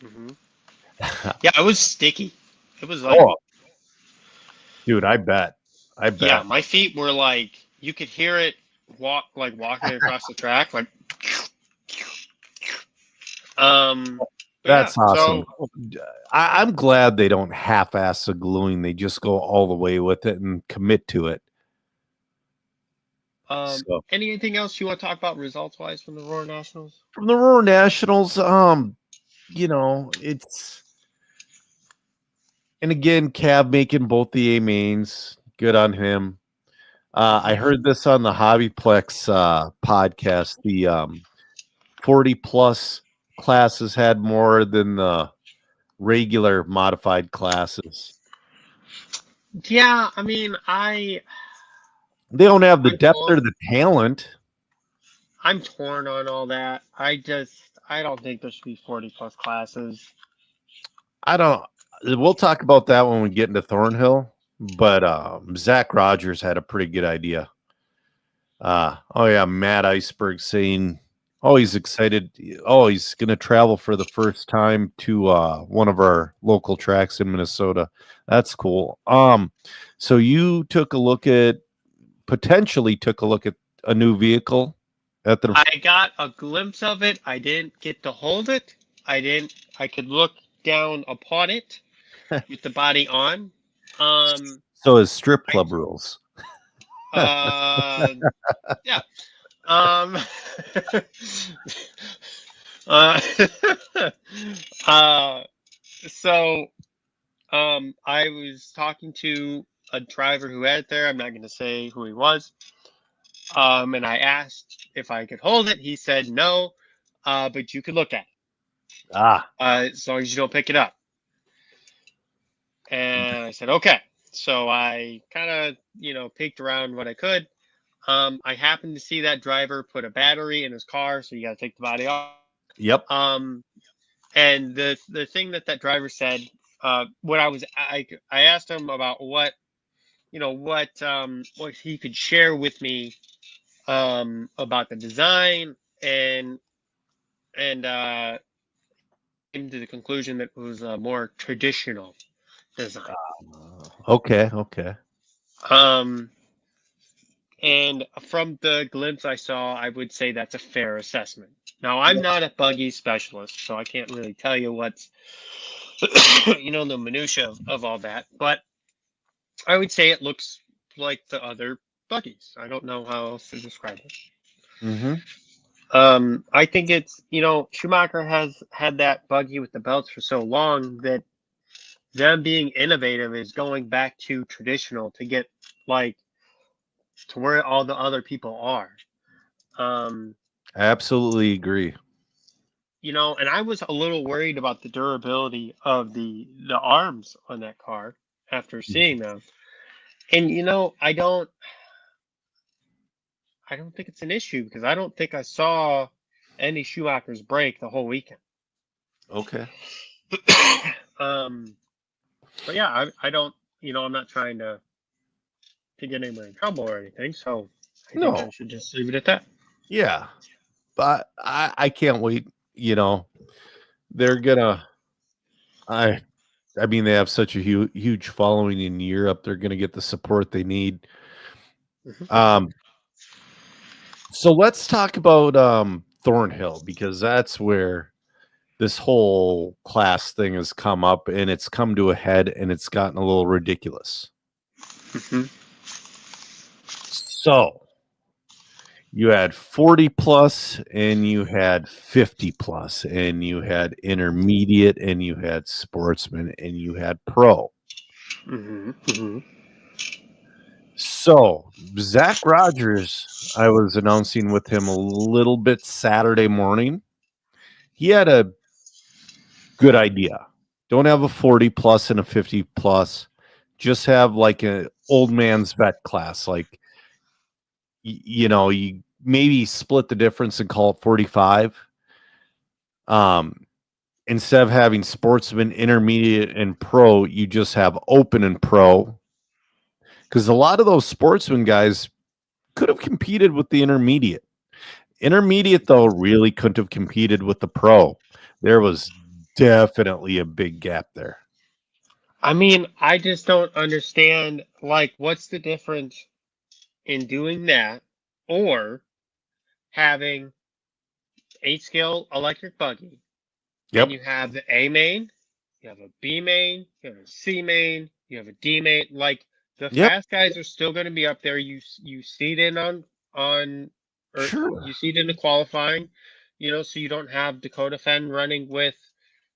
Hmm. Yeah, it was sticky. It was like, Oh, dude, I bet. yeah, my feet were like, you could hear it walking across the track, like, but That's yeah. awesome. So, I'm glad they don't half-ass the gluing. They just go all the way with it and commit to it. So anything else you want to talk about results wise from the Roar Nationals? from the Roar Nationals, it's and again, Cav making both the A mains. Good on him. I heard this on the Hobbyplex podcast. The 40 plus classes had more than the regular modified classes. Yeah, I mean, They don't have the I'm depth torn. or the talent. I'm torn on all that. I don't think there should be 40 plus classes. I don't. We'll talk about that when we get into Thornhill. But Zach Rogers had a pretty good idea. Oh yeah, Matt Iceberg saying, oh, he's excited. Oh, he's going to travel for the first time to one of our local tracks in Minnesota. That's cool. So you potentially took a look at a new vehicle at the. I got a glimpse of it. I didn't get to hold it. I could look down upon it with the body on. So his strip club rules. Yeah. Um, uh, so, I was talking to a driver who had it there. I'm not going to say who he was. And I asked if I could hold it. He said no, but you could look at it, as long as you don't pick it up. And I said, okay. So I kind of, peeked around what I could. I happened to see that driver put a battery in his car, so you got to take the body off. Yep. And the thing that driver said, when I asked him about what he could share with me, about the design, and came to the conclusion that it was a more traditional design. Okay. And from the glimpse I saw, I would say that's a fair assessment. Now, I'm not a buggy specialist, so I can't really tell you what's, the minutia of all that. But I would say it looks like the other buggies. I don't know how else to describe it. Mm-hmm. I think it's, Schumacher has had that buggy with the belts for so long that them being innovative is going back to traditional to get like to where all the other people are. I absolutely agree. And I was a little worried about the durability of the arms on that car after seeing them. And I don't think it's an issue because I don't think I saw Andy Schumacher's break the whole weekend. Okay. But yeah, I don't, I'm not trying to get anyone in trouble or anything. So I think I No. should just leave it at that. Yeah. But I can't wait. They're gonna. I I mean, they have such a huge following in Europe. They're gonna get the support they need. Mhm. Um. So let's talk about Thornhill, because that's where this whole class thing has come up, and it's come to a head, and it's gotten a little ridiculous. Mhm. So you had 40 plus, and you had 50 plus, and you had intermediate, and you had sportsman, and you had pro. Mhm. Mhm. So Zach Rogers, I was announcing with him a little bit Saturday morning. He had a good idea. Don't have a 40 plus and a 50 plus. Just have like an old man's vet class. Like, you maybe split the difference and call it 45. Um, Instead of having sportsman, intermediate, and pro, you just have open and pro. Because a lot of those sportsman guys could have competed with the intermediate. Intermediate, though, really couldn't have competed with the pro. There was definitely a big gap there. I mean, I just don't understand. Like, what's the difference in doing that or having 8 scale electric buggy and Yep. you have the A main, you have a B main, you have a C main, you have a D main. Like the Yep. fast guys are still going to be up there. You seed in on or Sure. you seed into qualifying, so you don't have Dakota Fenn running with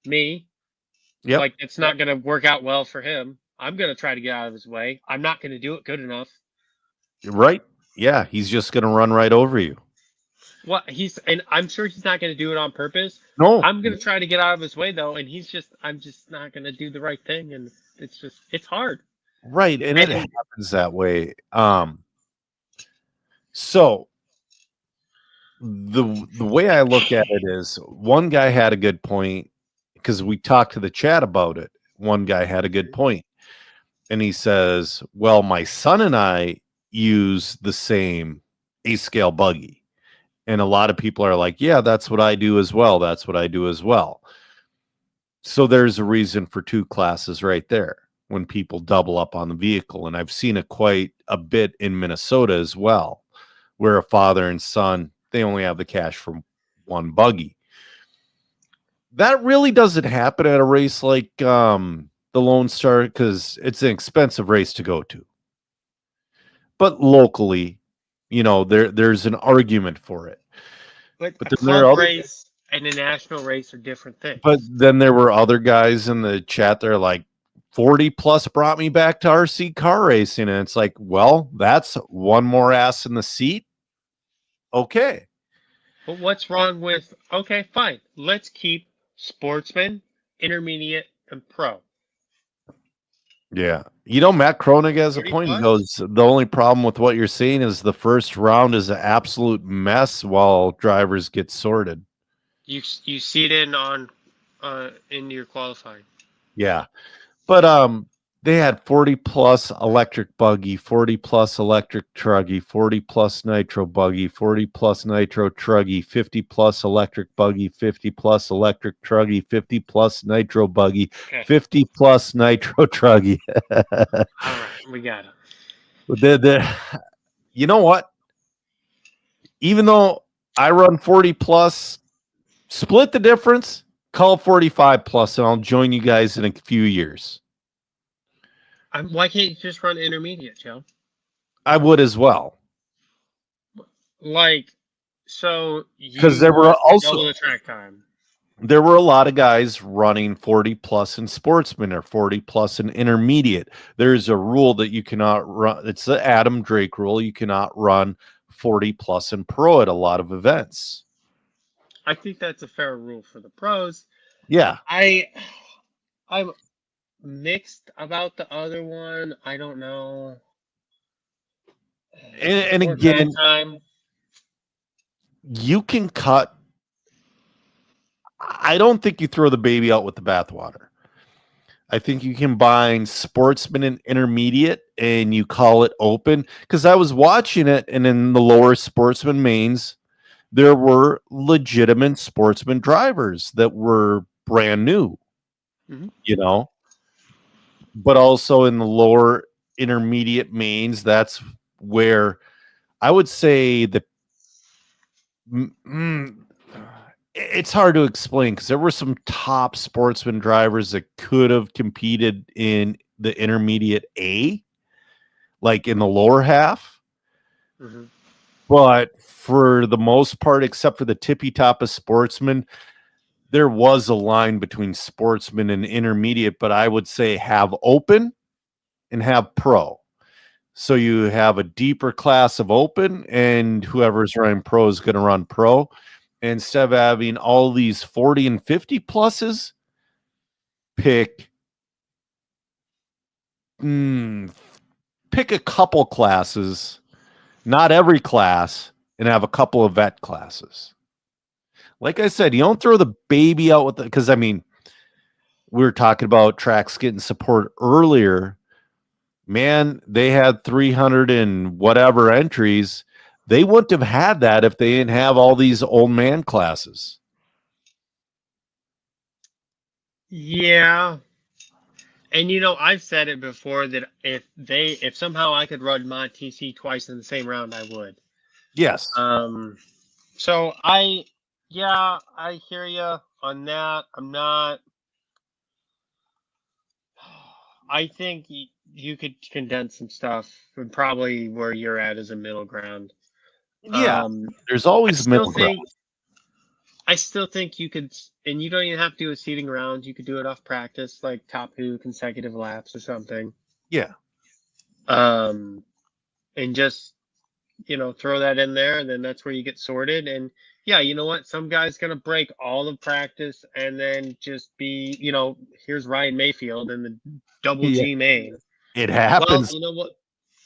me. Yep. Like it's not going to work out well for him. I'm going to try to get out of his way. I'm not going to do it good enough. Right. Yeah. He's just going to run right over you. What and I'm sure he's not going to do it on purpose. No. I'm going to try to get out of his way though, and I'm just not going to do the right thing, and it's hard. Right. And it And happens that way. So the way I look at it is, one guy had a good point, because we talked to the chat about it. One guy had a good point, and he says, well, my son and I use the same A-scale buggy. And a lot of people are like, yeah, that's what I do as well. That's what I do as well. So there's a reason for two classes right there when people double up on the vehicle. And I've seen it quite a bit in Minnesota as well, where a father and son, they only have the cash for one buggy. That really doesn't happen at a race like the Lone Star, because it's an expensive race to go to. But locally, there's an argument for it. but But a then there club are other race and a national race are different But things. then there were other guys in the chat that are like, 40 plus brought me back to RC car racing. And it's like, well, that's one more ass in the seat. Okay. But what's wrong with okay, fine. Let's keep sportsman, intermediate, and pro. Yeah. Matt Kronig has a 40 point. He plus. goes, the only problem with what you're seeing is the first round is an absolute mess while drivers get sorted. You seed in on in your qualifying. Yeah. But they had 40 plus electric buggy, 40 plus electric truggy, 40 plus nitro buggy, 40 plus nitro truggy, 50 plus electric buggy, 50 plus electric truggy, 50 plus nitro buggy, Okay. 50 plus nitro truggy. All right, we got it. You know what? Even though I run 40 plus, split the difference, call 45 plus, and I'll join you guys in a few years. Why can't you just run intermediate, Joe? I would as well. Like, so Because you want double the track time. There were a lot of guys running 40 plus in sportsman or 40 plus in intermediate. There's a rule that you cannot run. It's the Adam Drake rule. You cannot run 40 plus in pro at a lot of events. I think that's a fair rule for the pros. Yeah. I'm mixed about the other one. I don't know. And again, time. you can cut I don't think you throw the baby out with the bathwater. I think you combine sportsman and intermediate and you call it open. Because I was watching it, and in the lower sportsman mains, there were legitimate sportsman drivers that were brand new, Mhm. you know, but also in the lower intermediate mains, that's where I would say the it's hard to explain because there were some top sportsman drivers that could have competed in the intermediate A, like in the lower half. Mhm. But for the most part, except for the tippy top of sportsman, there was a line between sportsman and intermediate, but I would say have open and have pro. So you have a deeper class of open, and whoever's running pro is going to run pro. Instead of having all these 40 and 50 pluses, pick pick a couple classes, not every class, and have a couple of vet classes. Like I said, you don't throw the baby out with it, because I mean, we were talking about tracks getting support earlier. Man, they had 300 and whatever entries. They wouldn't have had that if they didn't have all these old man classes. Yeah. And I've said it before that if somehow I could run Mod TC twice in the same round, I would. Yes. So yeah, I hear you on that. I think you could condense some stuff, and probably where you're at is a middle ground. Yeah. There's I always still middle ground. think I still think you could, and you don't even have to do a seating round. You could do it off practice, like top 2 consecutive laps or something. Yeah. And just throw that in there, and then that's where you get sorted. And yeah, you know what? Some guy's gonna break all of practice and then just be, here's Ryan Mayfield in the double Yeah. G main. It Well, happens. you know what?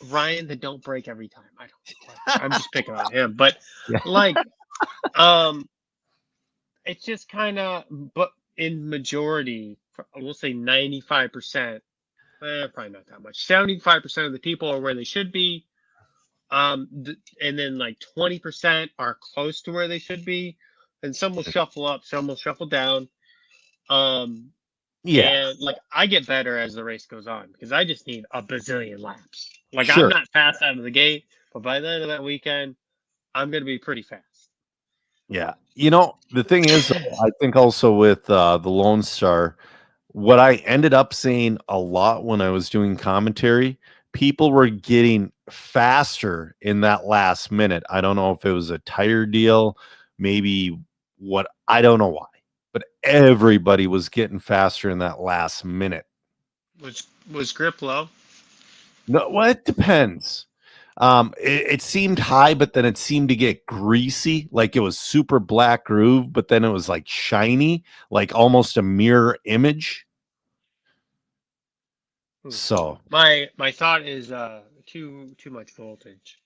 Ryan, that don't break every time. I'm just picking on him, but Yeah. like, it's just kind of, but in majority, we'll say 95%, probably not that much. 75% of the people are where they should be. And then like 20% are close to where they should be, and some will shuffle up, some will shuffle down. Yeah. And like I get better as the race goes on because I just need a bazillion laps. Like I'm Sure. not fast out of the gate, but by the end of that weekend, I'm gonna be pretty fast. Yeah. The thing is, I think also with the Lone Star, what I ended up saying a lot when I was doing commentary, people were getting faster in that last minute. I don't know if it was a tire deal, maybe I don't know why, but everybody was getting faster in that last minute. Was grip low? No, well, it depends. It seemed high, but then it seemed to get greasy, like it was super black groove, but then it was like shiny, like almost a mirror image. So My thought is too much voltage.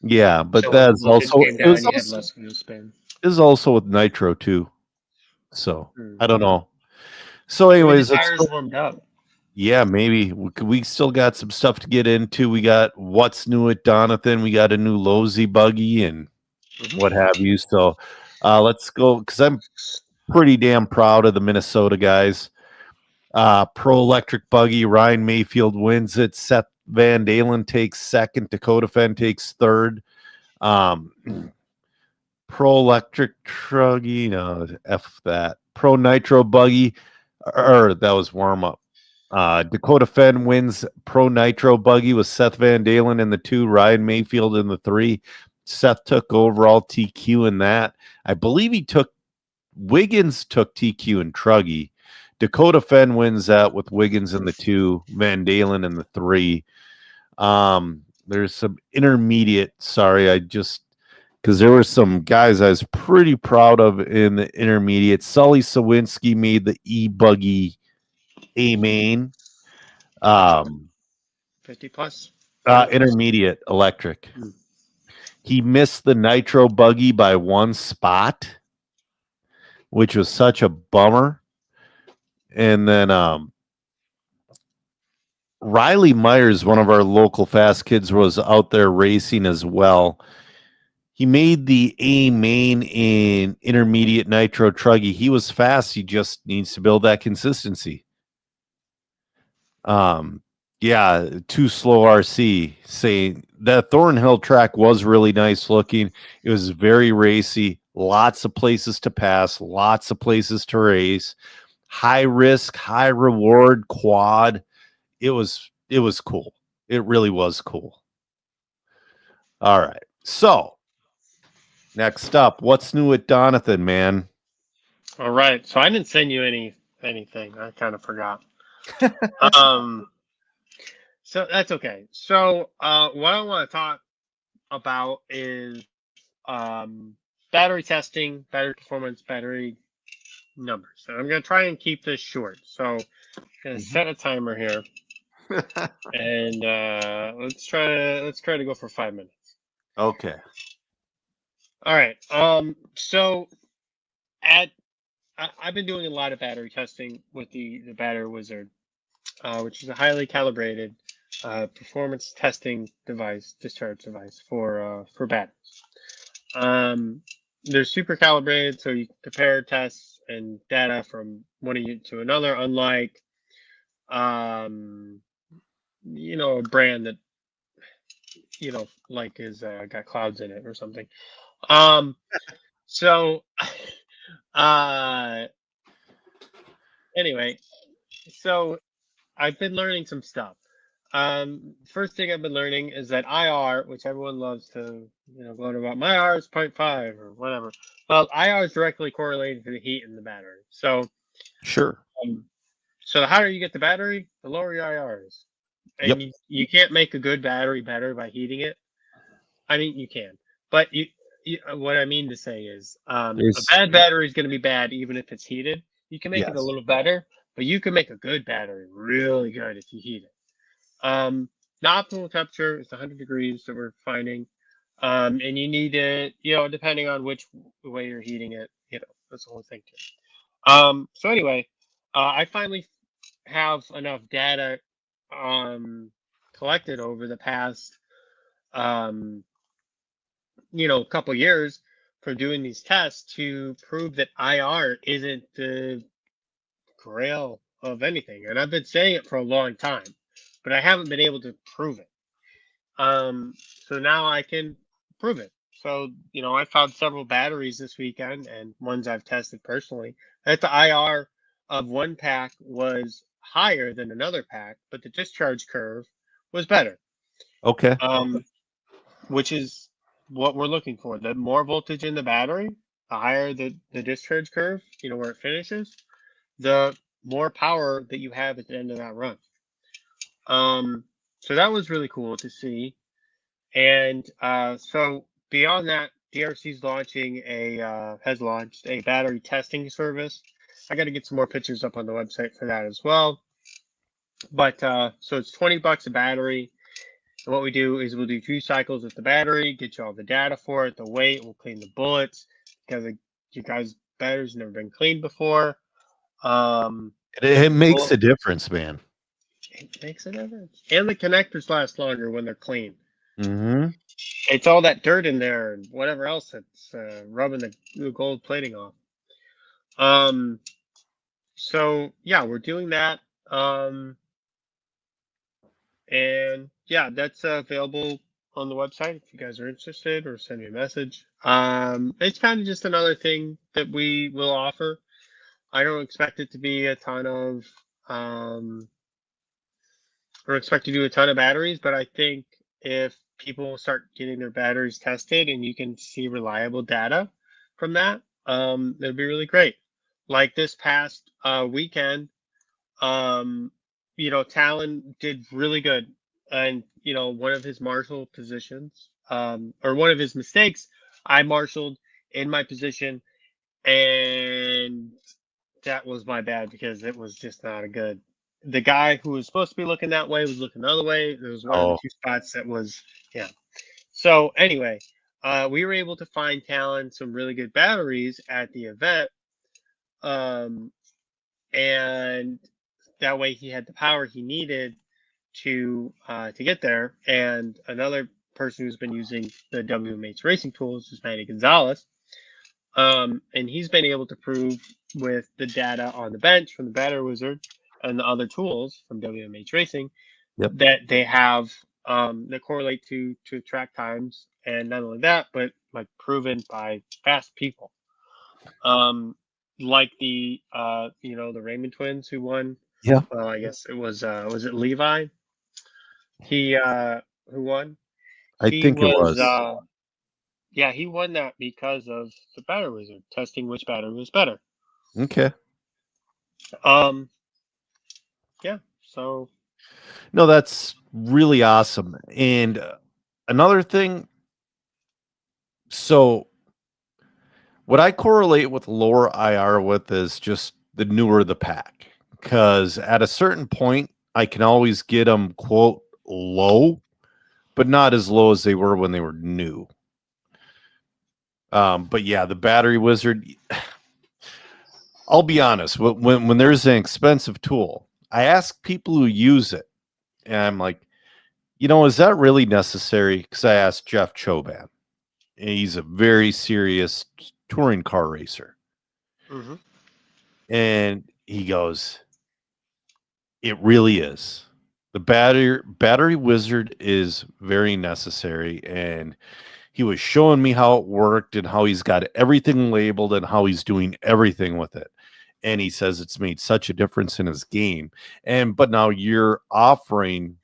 yeah, but So when the that's voltage also came down, you had less wheel spin. it was also with nitro too. So Hmm. I don't know. So, Maybe the anyways, tires warmed up. yeah, maybe we still got some stuff to get into. We got what's new at Donathan. We got a new Lowe's buggy and what have you. So let's go, because I'm pretty damn proud of the Minnesota guys. Pro Electric Buggy, Ryan Mayfield wins it. Seth Van Dalen takes second. Dakota Fenn takes third. Pro Electric Truggy, no, F that. Pro Nitro Buggy, or that was warm up. Dakota Fenn wins Pro Nitro Buggy with Seth Van Dalen in the 2, Ryan Mayfield in the 3. Seth took overall TQ in that. I believe Wiggins took TQ and Truggy. Dakota Fenn wins that with Wiggins in the 2, Van Dalen in the 3. There's some intermediate. Sorry, because there were some guys I was pretty proud of in the intermediate. Sully Sawinski made the e-buggy A main. 50 plus. Intermediate electric. He missed the nitro buggy by 1 spot. which was such a bummer. And then Riley Myers, one of our local fast kids, was out there racing as well. He made the A main in intermediate nitro truggy. He was fast. He just needs to build that consistency. Yeah, too slow RC saying that Thornhill track was really nice looking. It was very racy, lots of places to pass, lots of places to race, high risk, high reward quad. It was cool. It really was cool. All right. So next up, what's new at Donathan, man? All right. So I didn't send you anything. I kind of forgot. So that's okay. So what I want to talk about is battery testing, battery performance, battery numbers. And I'm gonna try and keep this short. So I'm gonna set a timer here, and let's try to go for 5 minutes. Okay. All right. So I've been doing a lot of battery testing with the Battery Wizard, which is a highly calibrated performance testing device, discharge device for batteries. They're super calibrated, so you compare tests and data from one unit to another, unlike a brand that like is got clouds in it or something. So anyway, so I've been learning some stuff. First thing I've been learning is that IR, which everyone loves to, go on about, my IR is 0.5 or whatever. Well, IR is directly correlated to the heat in the battery. So, Sure. so the higher you get the battery, the lower your IR is. And Yep. you can't make a good battery better by heating it. I mean, you can, but what I mean to say is, a bad battery is going to be bad even if it's heated. You can make it a little better, but you can make a good battery really good if you heat it. The optimal temperature is 100 degrees that we're finding. And you need it, depending on which way you're heating it, that's the whole thing too. So anyway, I finally have enough data collected over the past couple years from doing these tests to prove that IR isn't the grail of anything. And I've been saying it for a long time, but I haven't been able to prove it. So now I can prove it. So, I found several batteries this weekend and ones I've tested personally that the IR of one pack was higher than another pack, but the discharge curve was better. Okay. Which is what we're looking for. The more voltage in the battery, the higher the discharge curve, where it finishes, the more power that you have at the end of that run. So that was really cool to see. And so beyond that, DRC's has launched a battery testing service. I got to get some more pictures up on the website for that as well. But so it's $20 a battery. And what we do is we'll do 2 cycles with the battery, get you all the data for it, the weight, we'll clean the bullets because you guys' batteries never been cleaned before. It makes a difference, man. It makes a difference. And the connectors last longer when they're clean. Mm-hmm. It's all that dirt in there and whatever else that's rubbing the gold plating off. So yeah, we're doing that. And yeah, that's available on the website if you guys are interested, or send me a message. It's kind of just another thing that we will offer. I don't expect it to be a ton of or expect to do a ton of batteries, but I think if people start getting their batteries tested and you can see reliable data from that, it'd be really great. Like this past weekend, Talon did really good. And, one of his marshal positions, or one of his mistakes, I marshaled in my position, and that was my bad because it was just not a good. The guy who was supposed to be looking that way was looking the other way. There was one of the 2 spots that was, yeah. So anyway, we were able to find Talon some really good batteries at the event. Um, and that way he had the power he needed to get there. And another person who's been using the WMH racing tools is Manny Gonzalez. And he's been able to prove with the data on the bench from the Batter Wizard and the other tools from WMH Racing Yep. that they have that correlate to track times, and not only that, but like proven by fast people. Like the the Raymond twins who won. Yeah. Well, I guess it was it Levi? He who won? I He think it was was. yeah, he won that because of the Batter Wizard testing which battery was better. Okay. Yeah. So No, that's really awesome. And another thing, so what I correlate with lower IR with is just the newer the pack. Because at a certain point, I can always get them, quote, low, but not as low as they were when they were new. But yeah, the Battery Wizard, I'll be honest, when there's an expensive tool, I ask people who use it, and I'm like, is that really necessary? Because I asked Jeff Choban, and he's a very serious touring car racer. mm-hmm. And he goes, it really is. The battery wizard is very necessary. And he was showing me how it worked and how he's got everything labeled and how he's doing everything with it. And he says it's made such a difference in his game. But now you're offering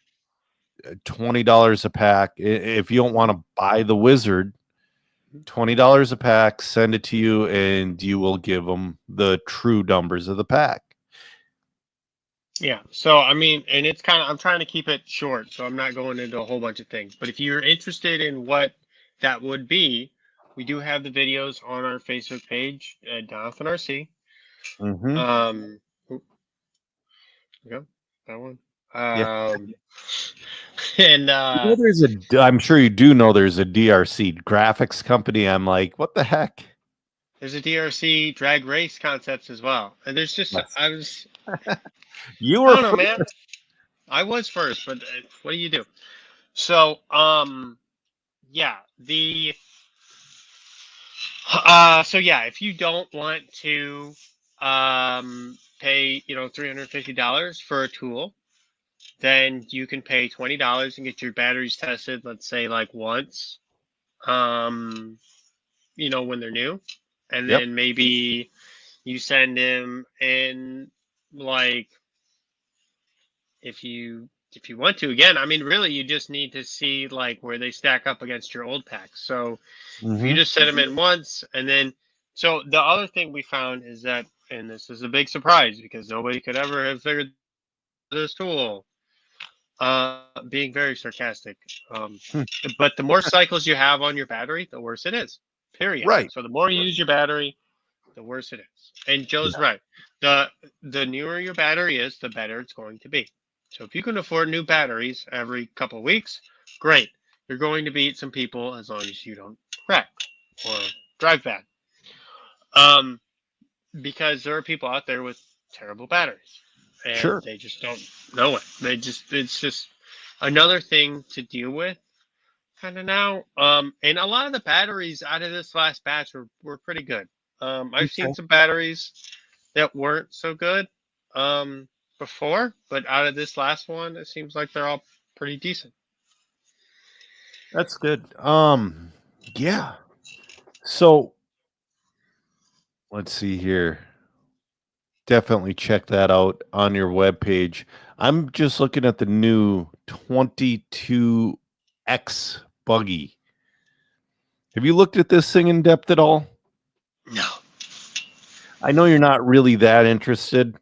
$20 a pack. If you don't want to buy the wizard, $20 a pack, send it to you, and you will give them the true numbers of the pack. Yeah. So, I mean, and it's kind of, I'm trying to keep it short, so I'm not going into a whole bunch of things. But if you're interested in what that would be, we do have the videos on our Facebook page at Donphan RC. Mm-hmm. Yeah, that one. Yeah. And I'm sure you do know there's a DRC graphics company. I'm like, what the heck? there's a DRC drag race concepts as well. And there's just, Yes. I You were don't know, man. I was first, but what do you do? So, yeah, so yeah, if you don't want to pay, $350 for a tool, then you can pay $20 and get your batteries tested, let's say like once, when they're new. And Yep. then maybe you send them in, like, if you want to. Again, I mean, really, you just need to see like where they stack up against your old packs. So if you just send them in once, and then, so the other thing we found is that, and this is a big surprise because nobody could ever have figured this tool, being very sarcastic, but the more cycles you have on your battery, the worse it is, period. Right. So the more you use your battery, the worse it is. And Joe's right. The newer your battery is, the better it's going to be. So if you can afford new batteries every couple of weeks, great. You're going to beat some people as long as you don't wreck or drive bad. Because there are people out there with terrible batteries, and they just don't know it. It's just another thing to deal with kind of now. And a lot of the batteries out of this last batch were pretty good. I've seen some batteries that weren't so good before, but out of this last one, it seems like they're all pretty decent. That's good. Yeah. So let's see here. Definitely check that out on your webpage. I'm just looking at the new 22X buggy. Have you looked at this thing in depth at all? No. I know you're not really that interested.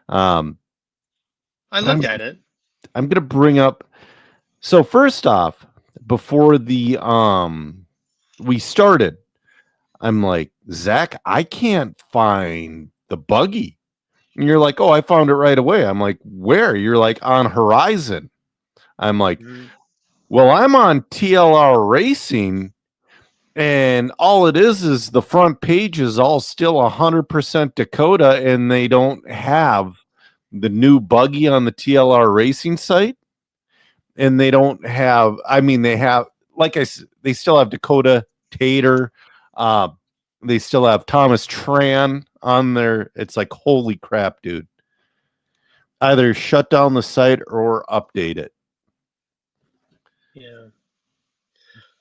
I looked at it. I'm going to bring up. So first off, before the we started, I'm like, Zach, I can't find the buggy. And you're like, oh, I found it right away. I'm like, where? You're like, on Horizon. I'm like, well, I'm on TLR Racing, And all it is the front page is all still 100% Dakota, and they don't have the new buggy on the TLR racing site. And they don't have, I mean, they have, like I said, they still have Dakota Tater. Uh, they still have Thomas Tran on there. It's like, holy crap, dude. Either shut down the site or update it. Yeah.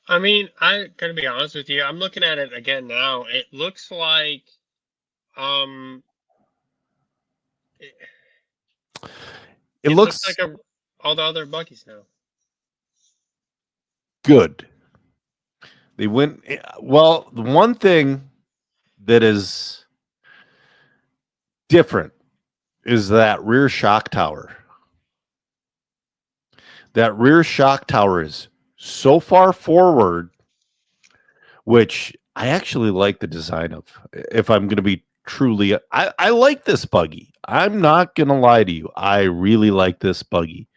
I mean, I gotta be honest with you. I'm looking at it again now. It looks like, um, it, It it looks looks like all the other buggies now. good. They went, well, the one thing that is different is that rear shock tower. That rear shock tower is so far forward, which I actually like the design of. If I'm going to be truly, I like this buggy. I'm not going to lie to you. I really like this buggy.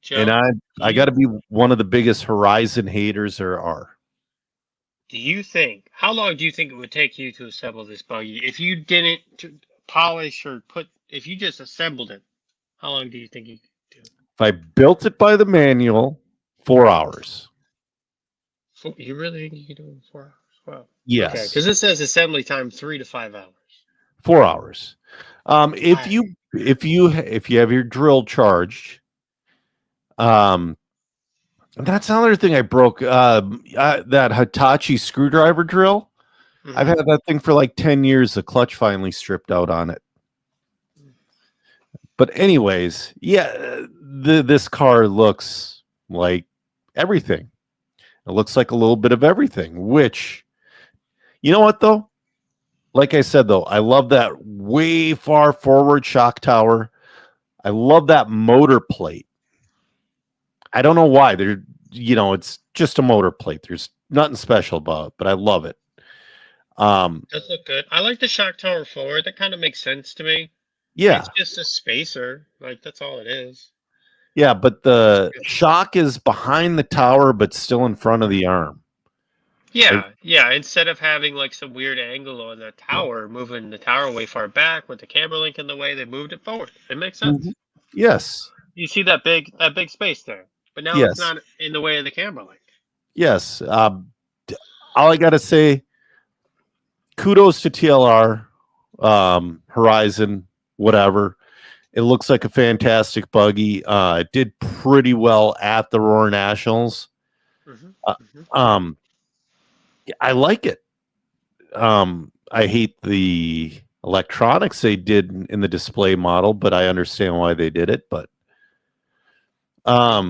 Joe, And I got to be one of the biggest Horizon haters there are. do you think, how long do you think it would take you to assemble this buggy? If you didn't polish or if you just assembled it, how long do you think you could do? If I built it by the manual, 4 hours. You really think you could do it in 4 hours? Wow. Yes. Okay, because it says assembly time 3 to 5 hours. 4 hours. If you have your drill charged, that's another thing I broke. That Hitachi screwdriver drill. Mm-hmm. I've had that thing for like 10 years. The clutch finally stripped out on it. But anyways, yeah, this car looks like everything. It looks like a little bit of everything, which, you know what, though? Like I said, though, I love that way far forward shock tower. I love that motor plate. I don't know why. It's just a motor plate. There's nothing special about it, but I love it. Does look good. I like the shock tower forward. That kind of makes sense to me. Yeah. It's just a spacer. Like, that's all it is. Yeah, but the shock is behind the tower, but still in front of the arm. Yeah, yeah. Instead of having like some weird angle on the tower, moving the tower way far back with the camber link in the way, they moved it forward. It makes sense. Mm-hmm. Yes. You see that big space there, but now it's not in the way of the camber link. Yes. All I got to say, kudos to TLR, Horizon, whatever. It looks like a fantastic buggy. It did pretty well at the Roar Nationals. Mm-hmm. I like it. I hate the electronics they did in the display model, but I understand why they did it. But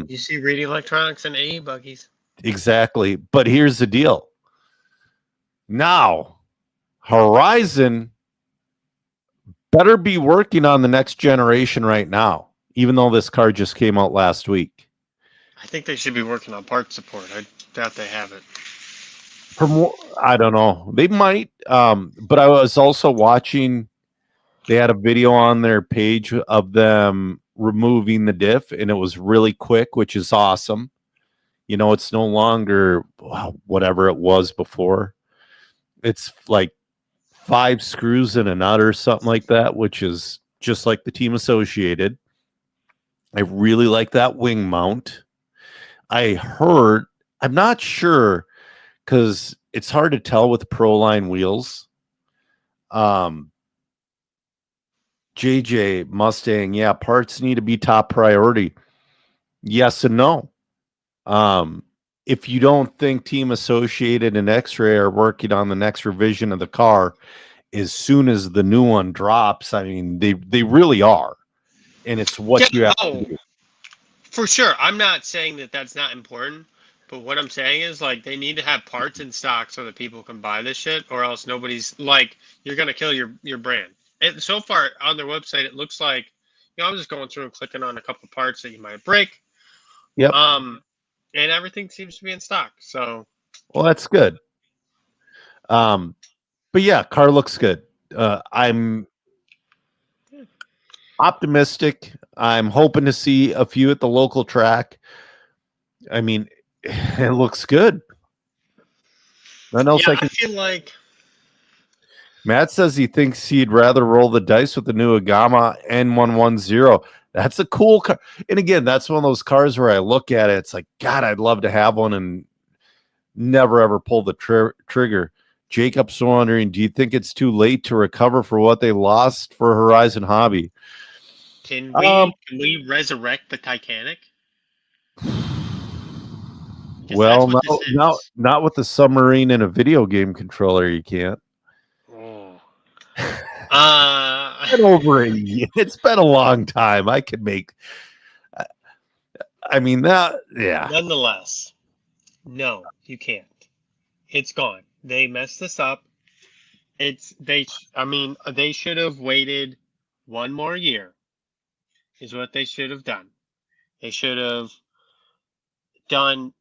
you see Reed Electronics and AE buggies. Exactly. But here's the deal. Now, Horizon better be working on the next generation right now, even though this car just came out last week. I think they should be working on part support. I doubt they have it. I don't know. They might. But I was also watching, they had a video on their page of them removing the diff, and it was really quick, which is awesome. It's no longer whatever it was before. It's like 5 screws in a nut or something like that, which is just like the Team Associated. I really like that wing mount. I'm not sure, because it's hard to tell with Proline wheels. JJ Mustang, yeah, parts need to be top priority. Yes and no. If you don't think Team Associated and X-Ray are working on the next revision of the car as soon as the new one drops, I mean, they really are. And it's what you have to do. For sure. I'm not saying that that's not important, but what I'm saying is, like, they need to have parts in stock so that people can buy this shit, or else nobody's, like, you're going to kill your brand. And so far on their website, it looks like, I'm just going through and clicking on a couple parts that you might break. Yep. And everything seems to be in stock. So, well, that's good. But yeah, car looks good. I'm optimistic. I'm hoping to see a few at the local track. I mean, it looks good. Nothing else Yeah, I I can. feel like Matt says he thinks he'd rather roll the dice with the new Agama N110. That's a cool car. And again, that's one of those cars where I look at it, it's like, God, I'd love to have one and never ever pull the trigger. Jacob's wondering, do you think it's too late to recover for what they lost for Horizon Hobby? can Um, we resurrect the Titanic? Because that's well, what this is. not with the submarine and a video game controller, you can't. Oh. Been over a year. It's been a long time. I could make. I mean that. Yeah. Nonetheless, no, you can't. It's gone. They messed this up. I mean, they should have waited one more year. Is what they should have done. They should have done.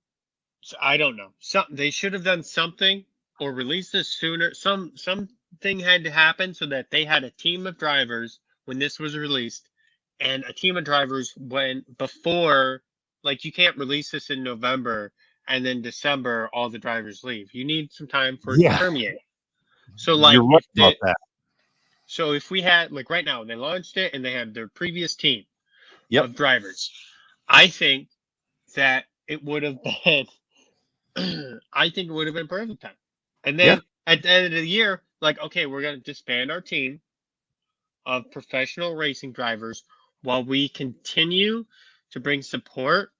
I don't know. They should have done something or released this sooner. Something had to happen so that they had a team of drivers when this was released, and a team of drivers when before. Like you can't release this in November and then December all the drivers leave. You need some time for it to Yeah. permeate. So You're like right about that. so if we had like right now they launched it and they had their previous team Yep. of drivers, I think that it would have been I think it would have been perfect time. And Yeah. then at the end of the year, like, okay, we're gonna disband our team of professional racing drivers while we continue to bring support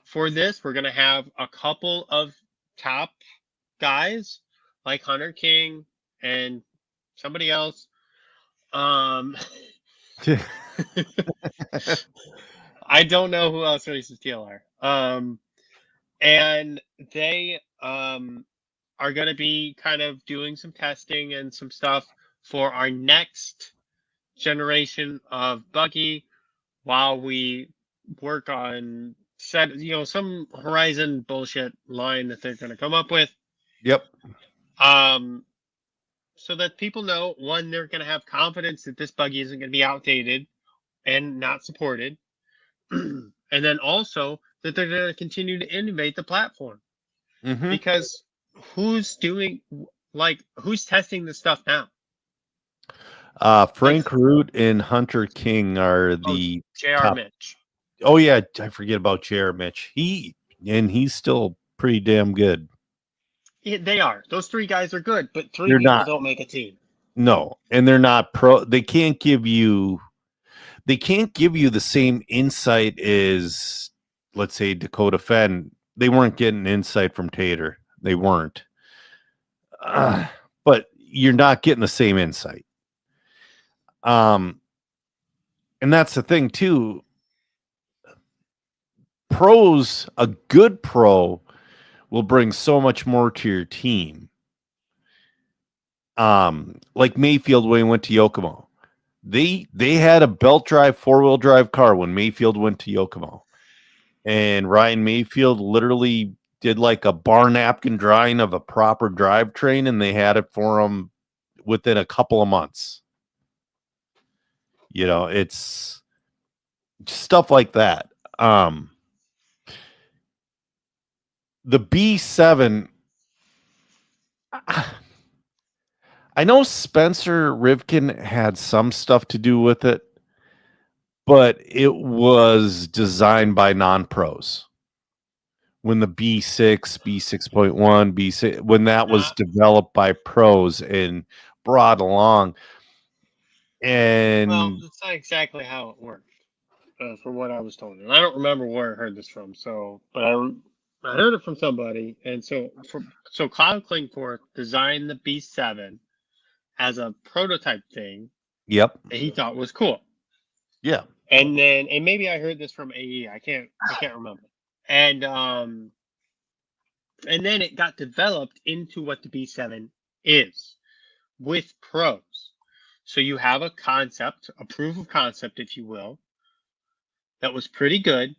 for this. We're gonna have a couple of top guys like Hunter King and somebody else. Um I don't know who else races TLR. And they are going to be kind of doing some testing and some stuff for our next generation of buggy while we work on some Horizon bullshit line that they're going to come up with. Yep. Um, so that people know, one, they're going to have confidence that this buggy isn't going to be outdated and not supported. And then also that they're going to continue to innovate the platform Mm-hmm. because who's testing this stuff now? Frank Root and Hunter King are the JR top. Mitch. Oh yeah, I forget about JR Mitch. He's still pretty damn good. They are. Those three guys are good, but three They're people not. don't make a team. No, and they're not pro. They can't give you the same insight as, let's say, Dakota Fenn. They weren't getting insight from Tater. They weren't. But you're not getting the same insight. And that's the thing too. A good pro will bring so much more to your team. Like Mayfield when he went to Yokomo. They had a belt drive 4-wheel drive car when Mayfield went to Yokomo. And Ryan Mayfield literally did like a bar napkin drawing of a proper drivetrain, and they had it for him within a couple of months. It's stuff like that. The B7, I know Spencer Rivkin had some stuff to do with it, but it was designed by non-pros. When the B6, B6.1, B6, when that was developed by pros and brought along. And well, that's not exactly how it worked, from what I was told. And I don't remember where I heard this from. But I heard it from somebody. And so Cloud Klingforth designed the B7 as a prototype thing. Yep. That he thought was cool. Yeah. And maybe I heard this from AE. I can't remember. And then it got developed into what the B7 is with pros. So you have a concept, a proof of concept, if you will, that was pretty good.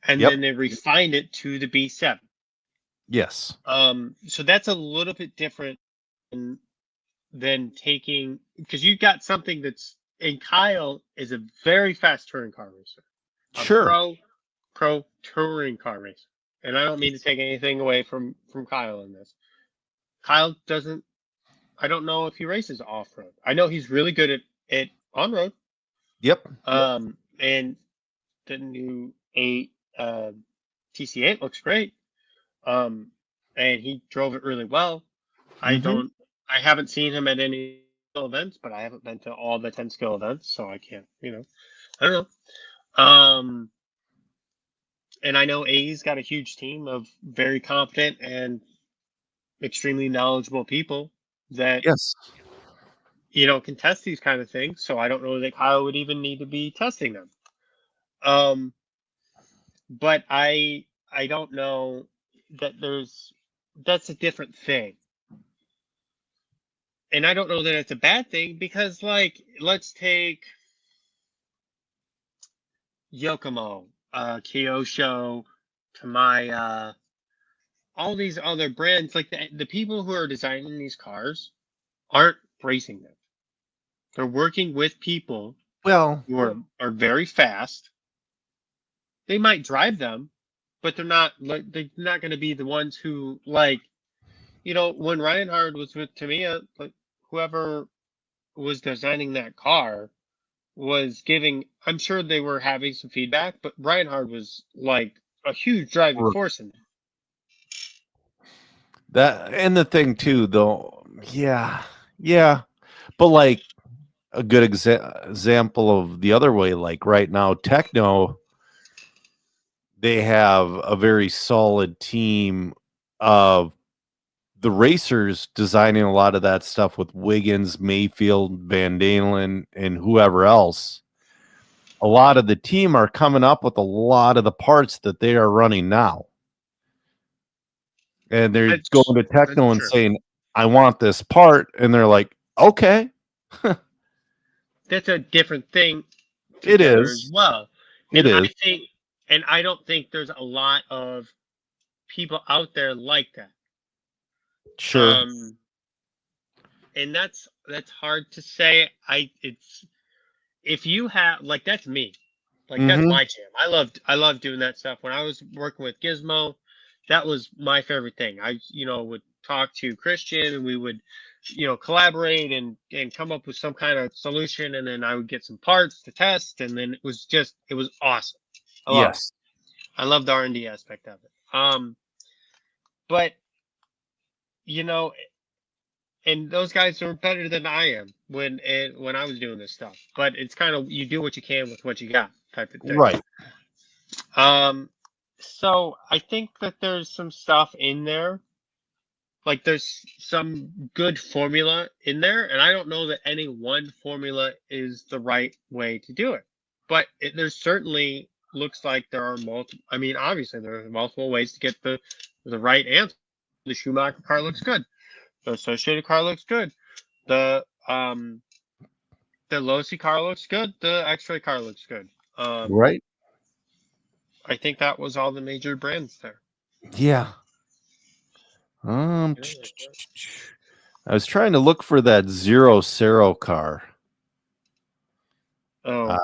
And then they refined it to the B7. Yes. So that's a little bit different than taking, because you got something that's, and Kyle is a very fast touring car racer. Sure. Pro touring car racer. And I don't mean to take anything away from Kyle in this. Kyle doesn't. I don't know if he races off road. I know he's really good at on road. Yep. And the new TC8 looks great. And he drove it really well. Mhm. I haven't seen him at any events, but I haven't been to all the 10 skill events, so I can't, I don't know. And I know A's got a huge team of very competent and extremely knowledgeable people that, Yes. can test these kind of things. So I don't know that Kyle would even need to be testing them. Um, but I don't know that that's a different thing. And I don't know that it's a bad thing because, like, let's take Yokomo, Kyosho, Tamaya, all these other brands. Like the people who are designing these cars aren't racing them. They're working with people Well, who are very fast. They might drive them, but they're not going to be the ones who, like, when Reinhard was with Tamiya, like, whoever was designing that car was giving, I'm sure they were having some feedback, but Reinhard was like a huge driving r- force in it. that and the thing too, though. Yeah, yeah, but like a good example of the other way, like right now, Techno, they have a very solid team of the racers designing a lot of that stuff with Wiggins, Mayfield, Van Dalen, and whoever else. A lot of the team are coming up with a lot of the parts that they are running now. And they're going to That's Techno and true. saying, I want this part. And they're like, okay, That's a different thing it together as is. well. It is. I don't think there's a lot of people out there like that. Sure. And that's hard to say. If you have, like, that's me. Like, that's Mm-hmm. my jam. I loved doing that stuff. When I was working with Gizmo, that was my favorite thing. I, would talk to Christian and we would, collaborate and come up with some kind of solution, and then I would get some parts to test, and then it was awesome. I love it. Yes. I love the R&D aspect of it. But you know, and those guys are better than I am when I was doing this stuff. But it's kind of, you do what you can with what you got, type of thing. Right. So I think that there's some stuff in there. Like, there's some good formula in there, and I don't know that any one formula is the right way to do it. But there's certainly looks like there are multiple. I mean, obviously there are multiple ways to get the right answer. The Schumacher car looks good. The Associated car looks good. The Losi car looks good. The X-Ray car looks good. Right. I think that was all the major brands there. Yeah. I was trying to look for that Zero Cero car. Oh,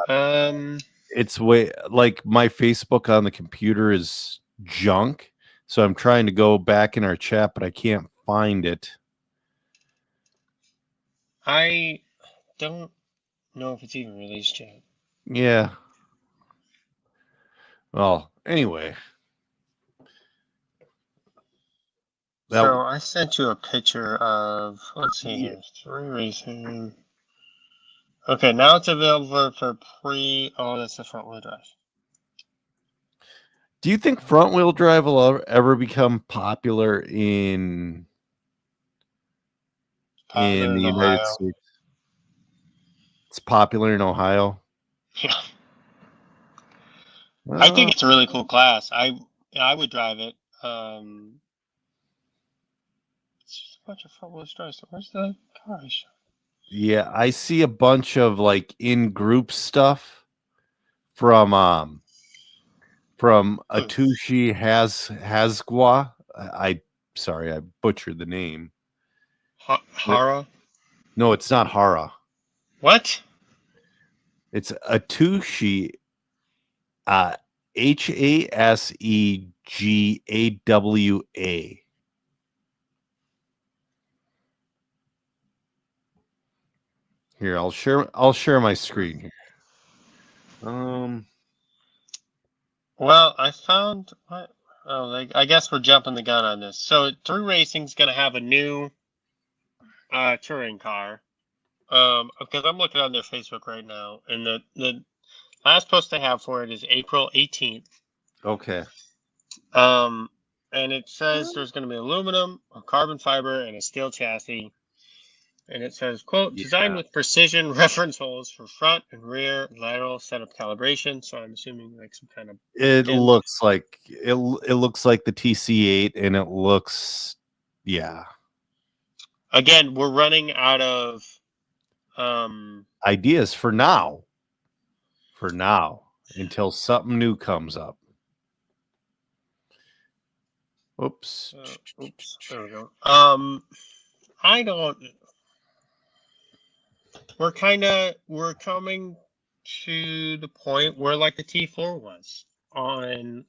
It's way like my Facebook on the computer is junk. So I'm trying to go back in our chat, but I can't find it. I don't know if it's even released yet. Yeah. Well, anyway. So I sent you a picture of, let's see here, 3 Racing. Okay, now it's available for oh, that's the front wheel drive. Do you think front wheel drive will ever become popular in the United States? It's popular in Ohio. Yeah. Well, I think it's a really cool class. I would drive it. It's just a bunch of front wheel drives. So where's the car? yeah, I see a bunch of like in group stuff from Atushi Hasgwa. Sorry, I butchered the name. Hara? No, it's not Hara. What? It's Atushi Haseggawa. Here, I'll share my screen. Well, I found what? Oh, I guess we're jumping the gun on this. So Through Racing's going to have a new touring car. Because I'm looking on their Facebook right now, and the last post they have for it is April 18th. Okay. And it says there's going to be aluminum, a carbon fiber, and a steel chassis. And it says, quote, designed with precision reference holes for front and rear lateral setup calibration. So I'm assuming like some kind of. It looks like it looks like the TC8, and it looks, yeah. Again, we're running out of ideas for now. For now, until something new comes up. Oops. There we go. I don't. We're coming to the point where like the T4 was on.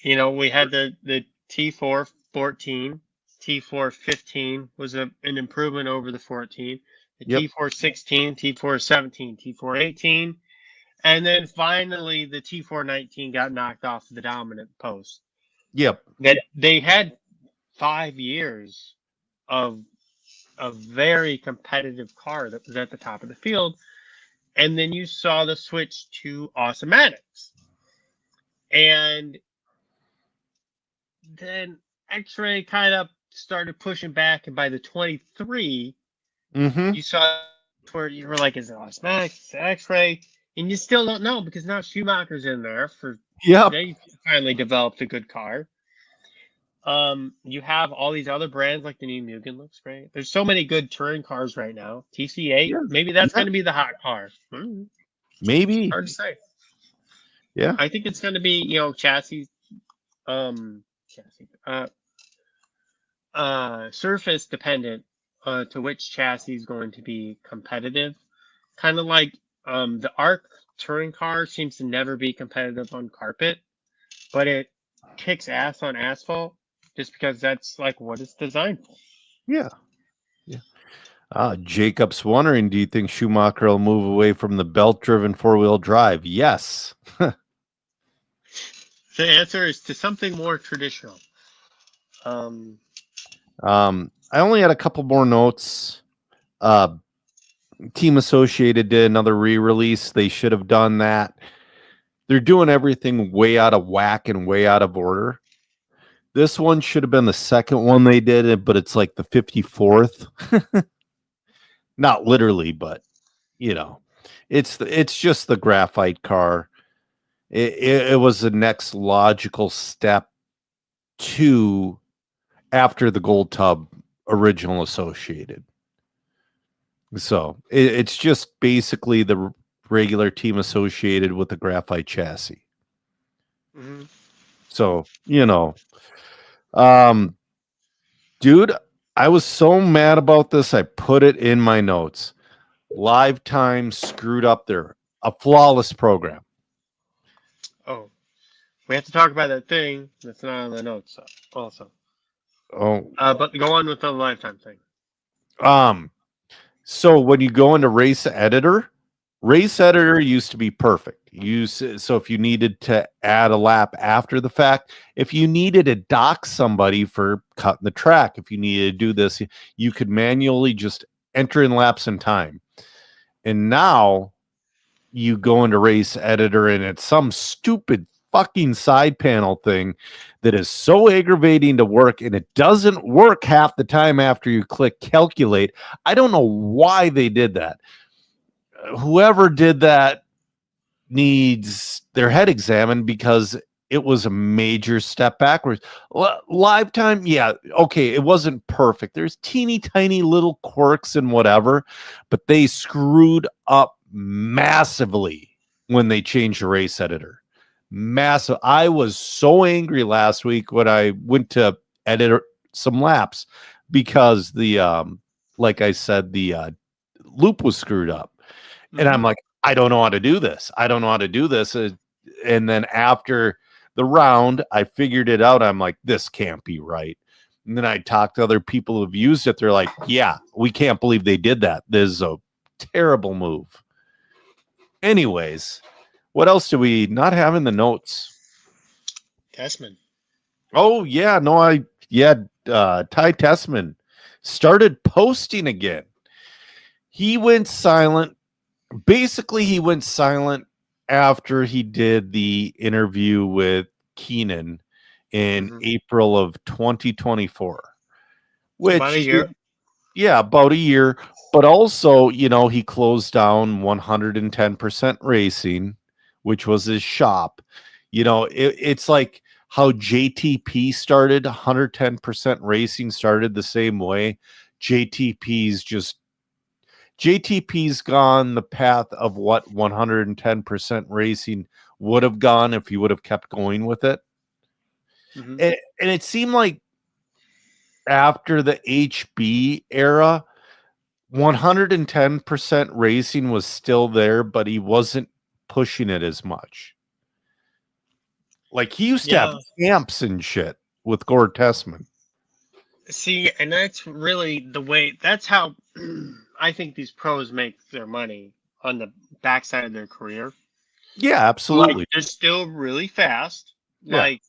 We had the T4 14, T4 15 was an improvement over the 14. The T4 16, T4 17, T4 18. And then finally, the T4 19 got knocked off the dominant post. Yep. That they had 5 years of a very competitive car that was at the top of the field. And then you saw the switch to Awesomatics. And then X-Ray kind of started pushing back. And by the 23, you saw where you were like, is it Awesomatics? Is it X-Ray? And you still don't know because now Schumacher's in there they finally developed a good car. You have all these other brands like the new Mugen looks great. There's so many good touring cars right now. TC8, maybe that's going to be the hot car. Maybe. Hard to say. Yeah. I think it's going to be, chassis, surface dependent to which chassis is going to be competitive. Kind of like the ARC touring car seems to never be competitive on carpet, but it kicks ass on asphalt just because that's like what it's designed for. Yeah. Jacob's wondering, do you think Schumacher will move away from the belt-driven four-wheel drive? Yes. The answer is to something more traditional. I only had a couple more notes. Team Associated did another re-release. They should have done that. They're doing everything way out of whack and way out of order. This one should have been the second one they did, but it's like the 54th. Not literally, but it's just the graphite car. It was the next logical step to after the Gold Tub original Associated. So it's just basically the regular Team Associated with the graphite chassis. So, dude, I was so mad about this. I put it in my notes. Live Time screwed up a flawless program. Oh, we have to talk about that thing that's not on the notes also. Oh, but go on with the Lifetime thing. So when you go into Race Editor used to be perfect. So if you needed to add a lap after the fact, if you needed to dock somebody for cutting the track, if you needed to do this, you could manually just enter in laps and time. And now you go into Race Editor and it's some stupid fucking side panel thing that is so aggravating to work, and it doesn't work half the time after you click calculate. I don't know why they did that. Whoever did that needs their head examined because it was a major step backwards. Live Time, yeah, okay, it wasn't perfect. There's teeny tiny little quirks and whatever, but they screwed up massively when they changed the Race Editor. Massive. I was so angry last week when I went to edit some laps because like I said, the loop was screwed up. And I'm like, I don't know how to do this. And then after the round, I figured it out. I'm like, this can't be right. And then I talked to other people who've used it. They're like, yeah, we can't believe they did that. This is a terrible move. Anyways, what else do we not have in the notes? Tessman. Oh, yeah. No, Ty Tessman started posting again. He went silent. Basically, he went silent after he did the interview with Keenan in April of 2024, which About a year. Yeah, about a year. But also, he closed down 110% Racing, which was his shop. It's like how JTP started. 110% Racing started the same way. JTP's gone the path of what 110% Racing would have gone if he would have kept going with it. And it seemed like after the HB era, 110% Racing was still there, but he wasn't pushing it as much. Like he used to have camps and shit with Gord Tessman. See, and that's really the way, that's how I think these pros make their money on the backside of their career. Yeah, absolutely. Like, they're still really fast. Yeah. Like,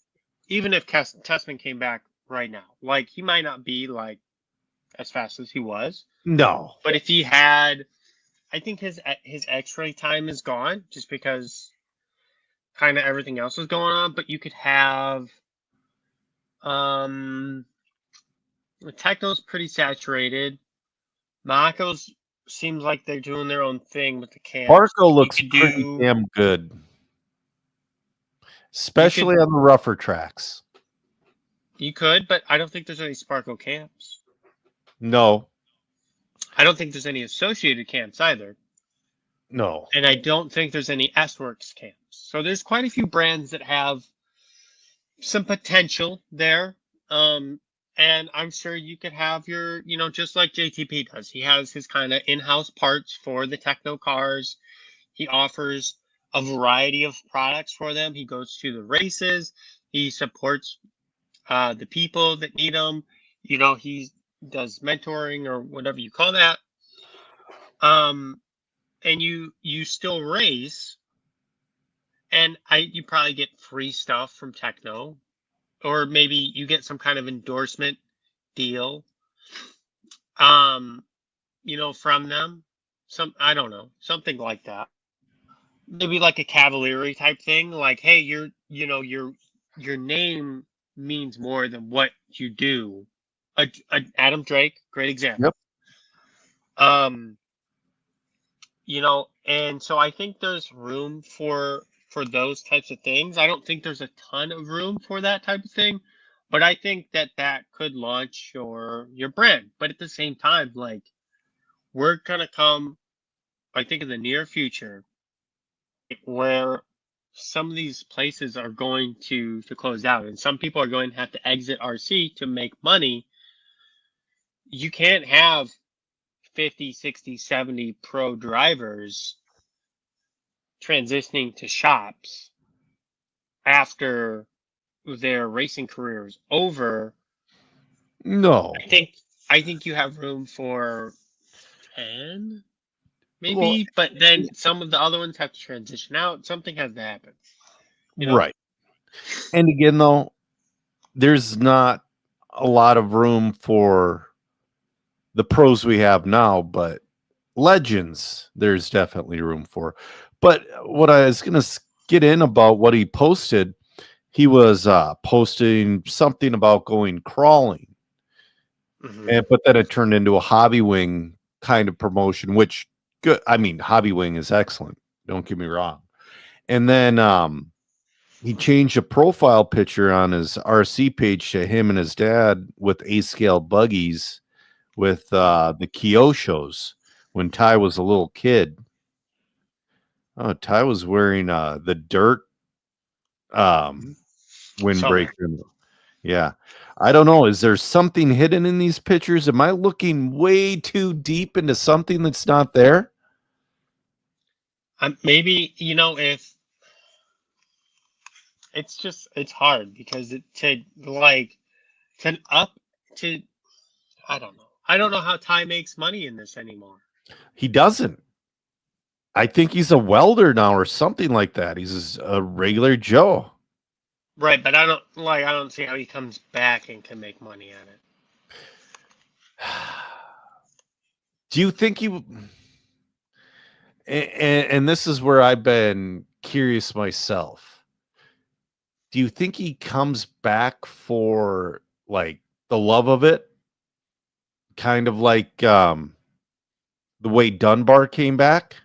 even if Tessman came back right now, like, he might not be like as fast as he was. No. But if he had, I think his X-ray time is gone just because kind of everything else is going on. But you could have, Techno's pretty saturated. Mako's seems like they're doing their own thing with the camp. Barco looks pretty damn good, especially on the rougher tracks. You could, but I don't think there's any Sparco camps. No. I don't think there's any associated camps either. No. And I don't think there's any S-Works camps. So there's quite a few brands that have some potential there. And I'm sure you could have your, just like JTP does. He has his kind of in-house parts for the Techno cars. He offers a variety of products for them. He goes to the races. He supports the people that need them. He does mentoring or whatever you call that. And you still race, and you probably get free stuff from Techno, or maybe you get some kind of endorsement deal, from them. I don't know, something like that. Maybe like a Cavalieri type thing, like, hey, your name means more than what you do. Adam Drake, great example. Yep. And so I think there's room for those types of things. I don't think there's a ton of room for that type of thing, but I think that could launch your brand. But at the same time, like, we're gonna come, I think, in the near future, where some of these places are going to close out, and some people are going to have to exit RC to make money. You can't have 50, 60, 70 pro drivers transitioning to shops after their racing career is over. No. I think you have room for 10, maybe, but then some of the other ones have to transition out. Something has to happen. Right. And again, though, there's not a lot of room for the pros we have now, but legends, there's definitely room for. But what I was going to get in about what he posted, he was posting something about going crawling. But then it turned into a Hobby Wing kind of promotion, which good. I mean, Hobby Wing is excellent. Don't get me wrong. And then he changed a profile picture on his RC page to him and his dad with A-scale buggies with the Kyoshos when Ty was a little kid. Oh, Ty was wearing the dirt windbreaker. Yeah. I don't know. Is there something hidden in these pictures? Am I looking way too deep into something that's not there? Maybe, if it's hard because to to, I don't know. I don't know how Ty makes money in this anymore. He doesn't. I think he's a welder now or something like that. He's a regular Joe. Right, but I don't see how he comes back and can make money at it. Do you think he? And this is where I've been curious myself. Do you think he comes back for like the love of it? Kind of like the way Dunbar came back?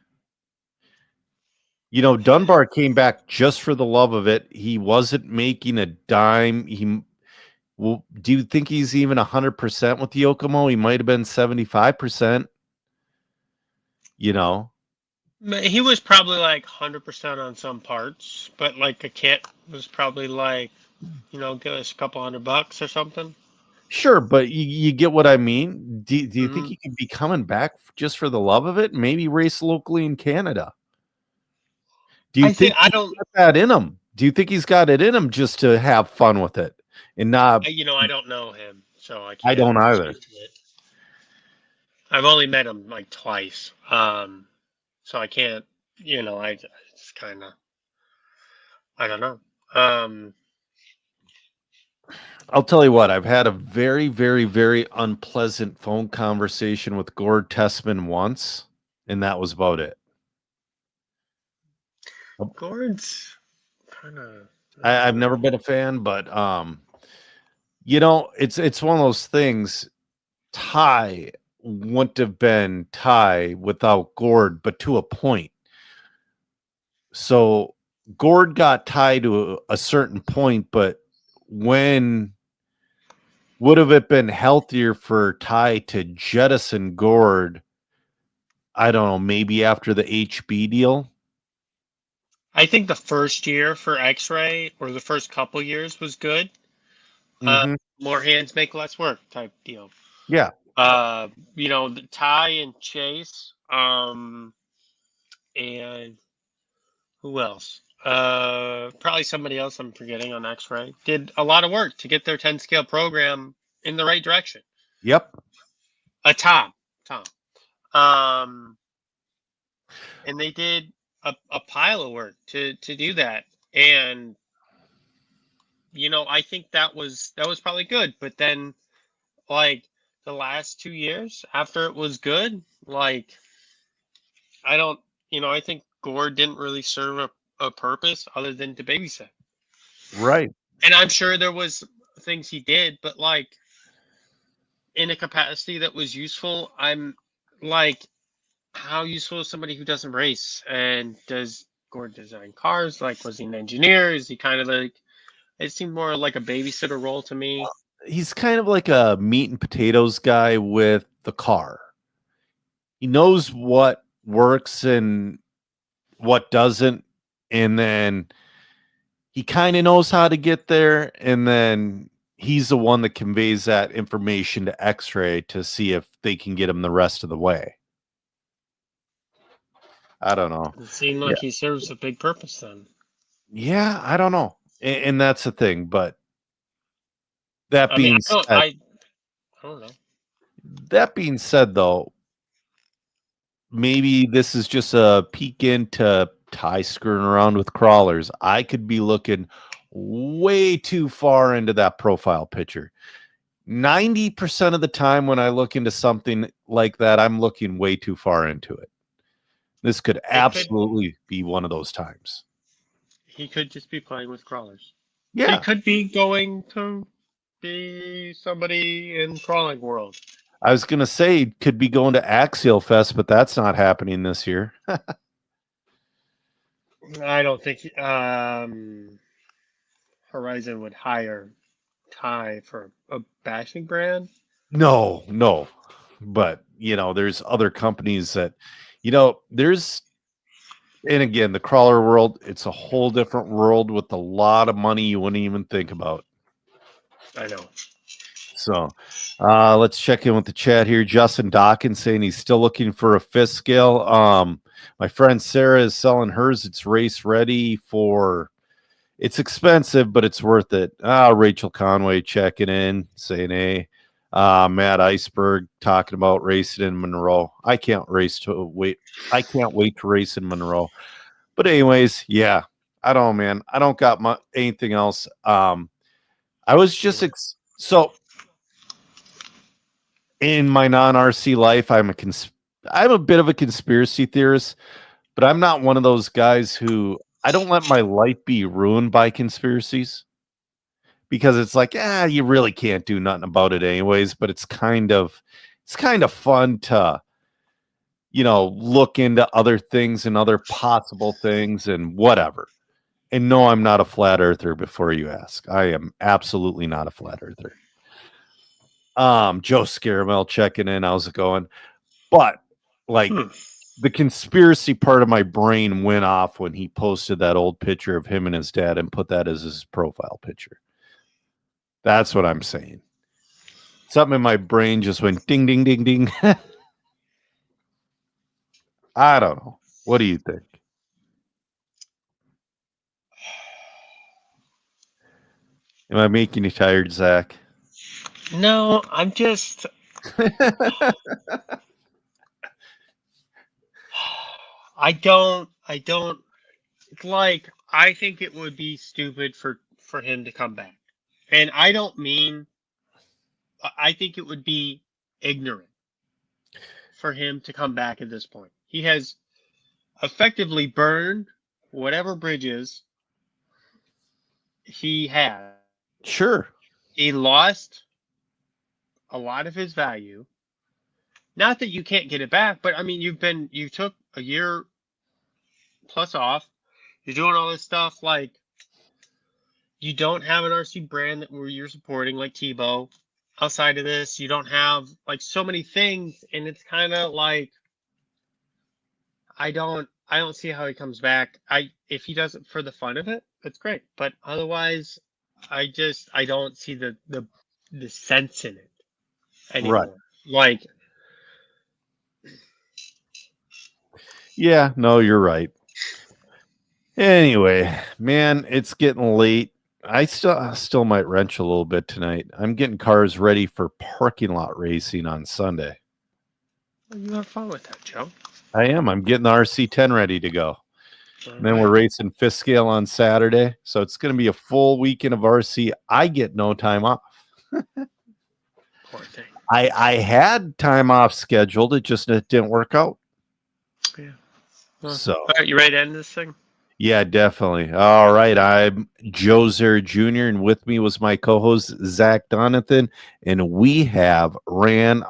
You know, Dunbar came back just for the love of it. He wasn't making a dime. Well, do you think he's even 100% with Yokomo? He might have been 75%. You know, He was probably like 100% on some parts, but like a kit was probably like, give us a couple $100 or something. sure, but you get what I mean. Do you think Mhm. he could be coming back just for the love of it? Maybe race locally in Canada. Do you think I he's don't, got that in him? Do you think he's got it in him just to have fun with it and not? I don't know him, so I I can't don't either. speak to it. I've only met him like twice, so I can't. It's kind of, I don't know. I'll tell you what, I've had a very, very, very unpleasant phone conversation with Gord Tessman once, and that was about it. Gord's kind of. I've never been a fan, but it's one of those things. Ty wouldn't have been Ty without Gord, but to a point. So Gord got Ty to a certain point, but when would have it been healthier for Ty to jettison Gord? I don't know, maybe after the HB deal. I think the first year for X-Ray or the first couple years was good. Mm-hmm. More hands make less work type deal. Yeah. The Ty and Chase, and who else? Probably somebody else I'm forgetting on X-Ray did a lot of work to get their 10 scale program in the right direction. Yep. Tom. And they did a pile of work to do that. And I think that was probably good. But then, like the last 2 years after it was good, like I think Gord didn't really serve a purpose other than to babysit. Right. And I'm sure there was things he did, but like in a capacity that was useful, I'm like, how useful is somebody who doesn't race? And does Gord design cars? Like, was he an engineer? Is he kind of like? It seemed more like a babysitter role to me. He's kind of like a meat and potatoes guy with the car. He knows what works and what doesn't, and then he kind of knows how to get there, and then he's the one that conveys that information to X-Ray to see if they can get him the rest of the way. I don't know. It seemed like he serves a big purpose then. Yeah, I don't know. And that's the thing, but that being said, I don't know. That being said, though, maybe this is just a peek into Ty screwing around with crawlers. I could be looking way too far into that profile picture. 90% of the time when I look into something like that, I'm looking way too far into it. This could absolutely be one of those times. He could just be playing with crawlers. Yeah. He could be going to be somebody in crawling world. I was going to say could be going to Axial Fest, but that's not happening this year. I don't think Horizon would hire Ty for a bashing brand. No. But, there's other companies that, and again, the crawler world, it's a whole different world with a lot of money you wouldn't even think about. I know. So let's check in with the chat here. Justin Dawkins saying he's still looking for a fifth scale. My friend Sarah is selling hers. It's race ready it's expensive, but it's worth it. Rachel Conway checking in, saying, hey. Matt Iceberg talking about racing in Monroe. I can't wait to race in Monroe. But anyways, yeah, I don't know, man. I don't got anything else. I was just so in my non-RC life, I'm a bit of a conspiracy theorist, but I'm not one of those guys who I don't let my life be ruined by conspiracies. Because it's like, you really can't do nothing about it anyways, but it's kind of fun to, look into other things and other possible things and whatever. And no, I'm not a flat earther before you ask. I am absolutely not a flat earther. Joe Scaramel checking in. How's it going? But like the conspiracy part of my brain went off when he posted that old picture of him and his dad and put that as his profile picture. That's what I'm saying. Something in my brain just went ding, ding, ding, ding. I don't know. What do you think? Am I making you tired, Zach? No, I'm just. I don't. Like, I think it would be stupid for him to come back. And I don't mean, I think it would be ignorant for him to come back at this point. He has effectively burned whatever bridges he had. Sure. He lost a lot of his value. Not that you can't get it back, but I mean, you took a year plus off. You're doing all this stuff. Like, you don't have an RC brand where you're supporting, like Tebow. Outside of this, you don't have like so many things, and it's kind of like I don't see how he comes back. If he does it for the fun of it, that's great. But otherwise, I don't see the sense in it anymore. Right. Like, yeah, no, you're right. Anyway, man, it's getting late. I still might wrench a little bit tonight. I'm getting cars ready for parking lot racing on Sunday. You have fun with that, Joe. I am. I'm getting the RC10 ready to go. And then we're racing fifth scale on Saturday. So it's going to be a full weekend of RC. I get no time off. Poor thing. I had time off scheduled. It didn't work out. Yeah. Well, so, all right, you ready to end this thing? Yeah, definitely. All right. I'm Joe Zer Jr. and with me was my co-host, Zach Donathan. And we have ran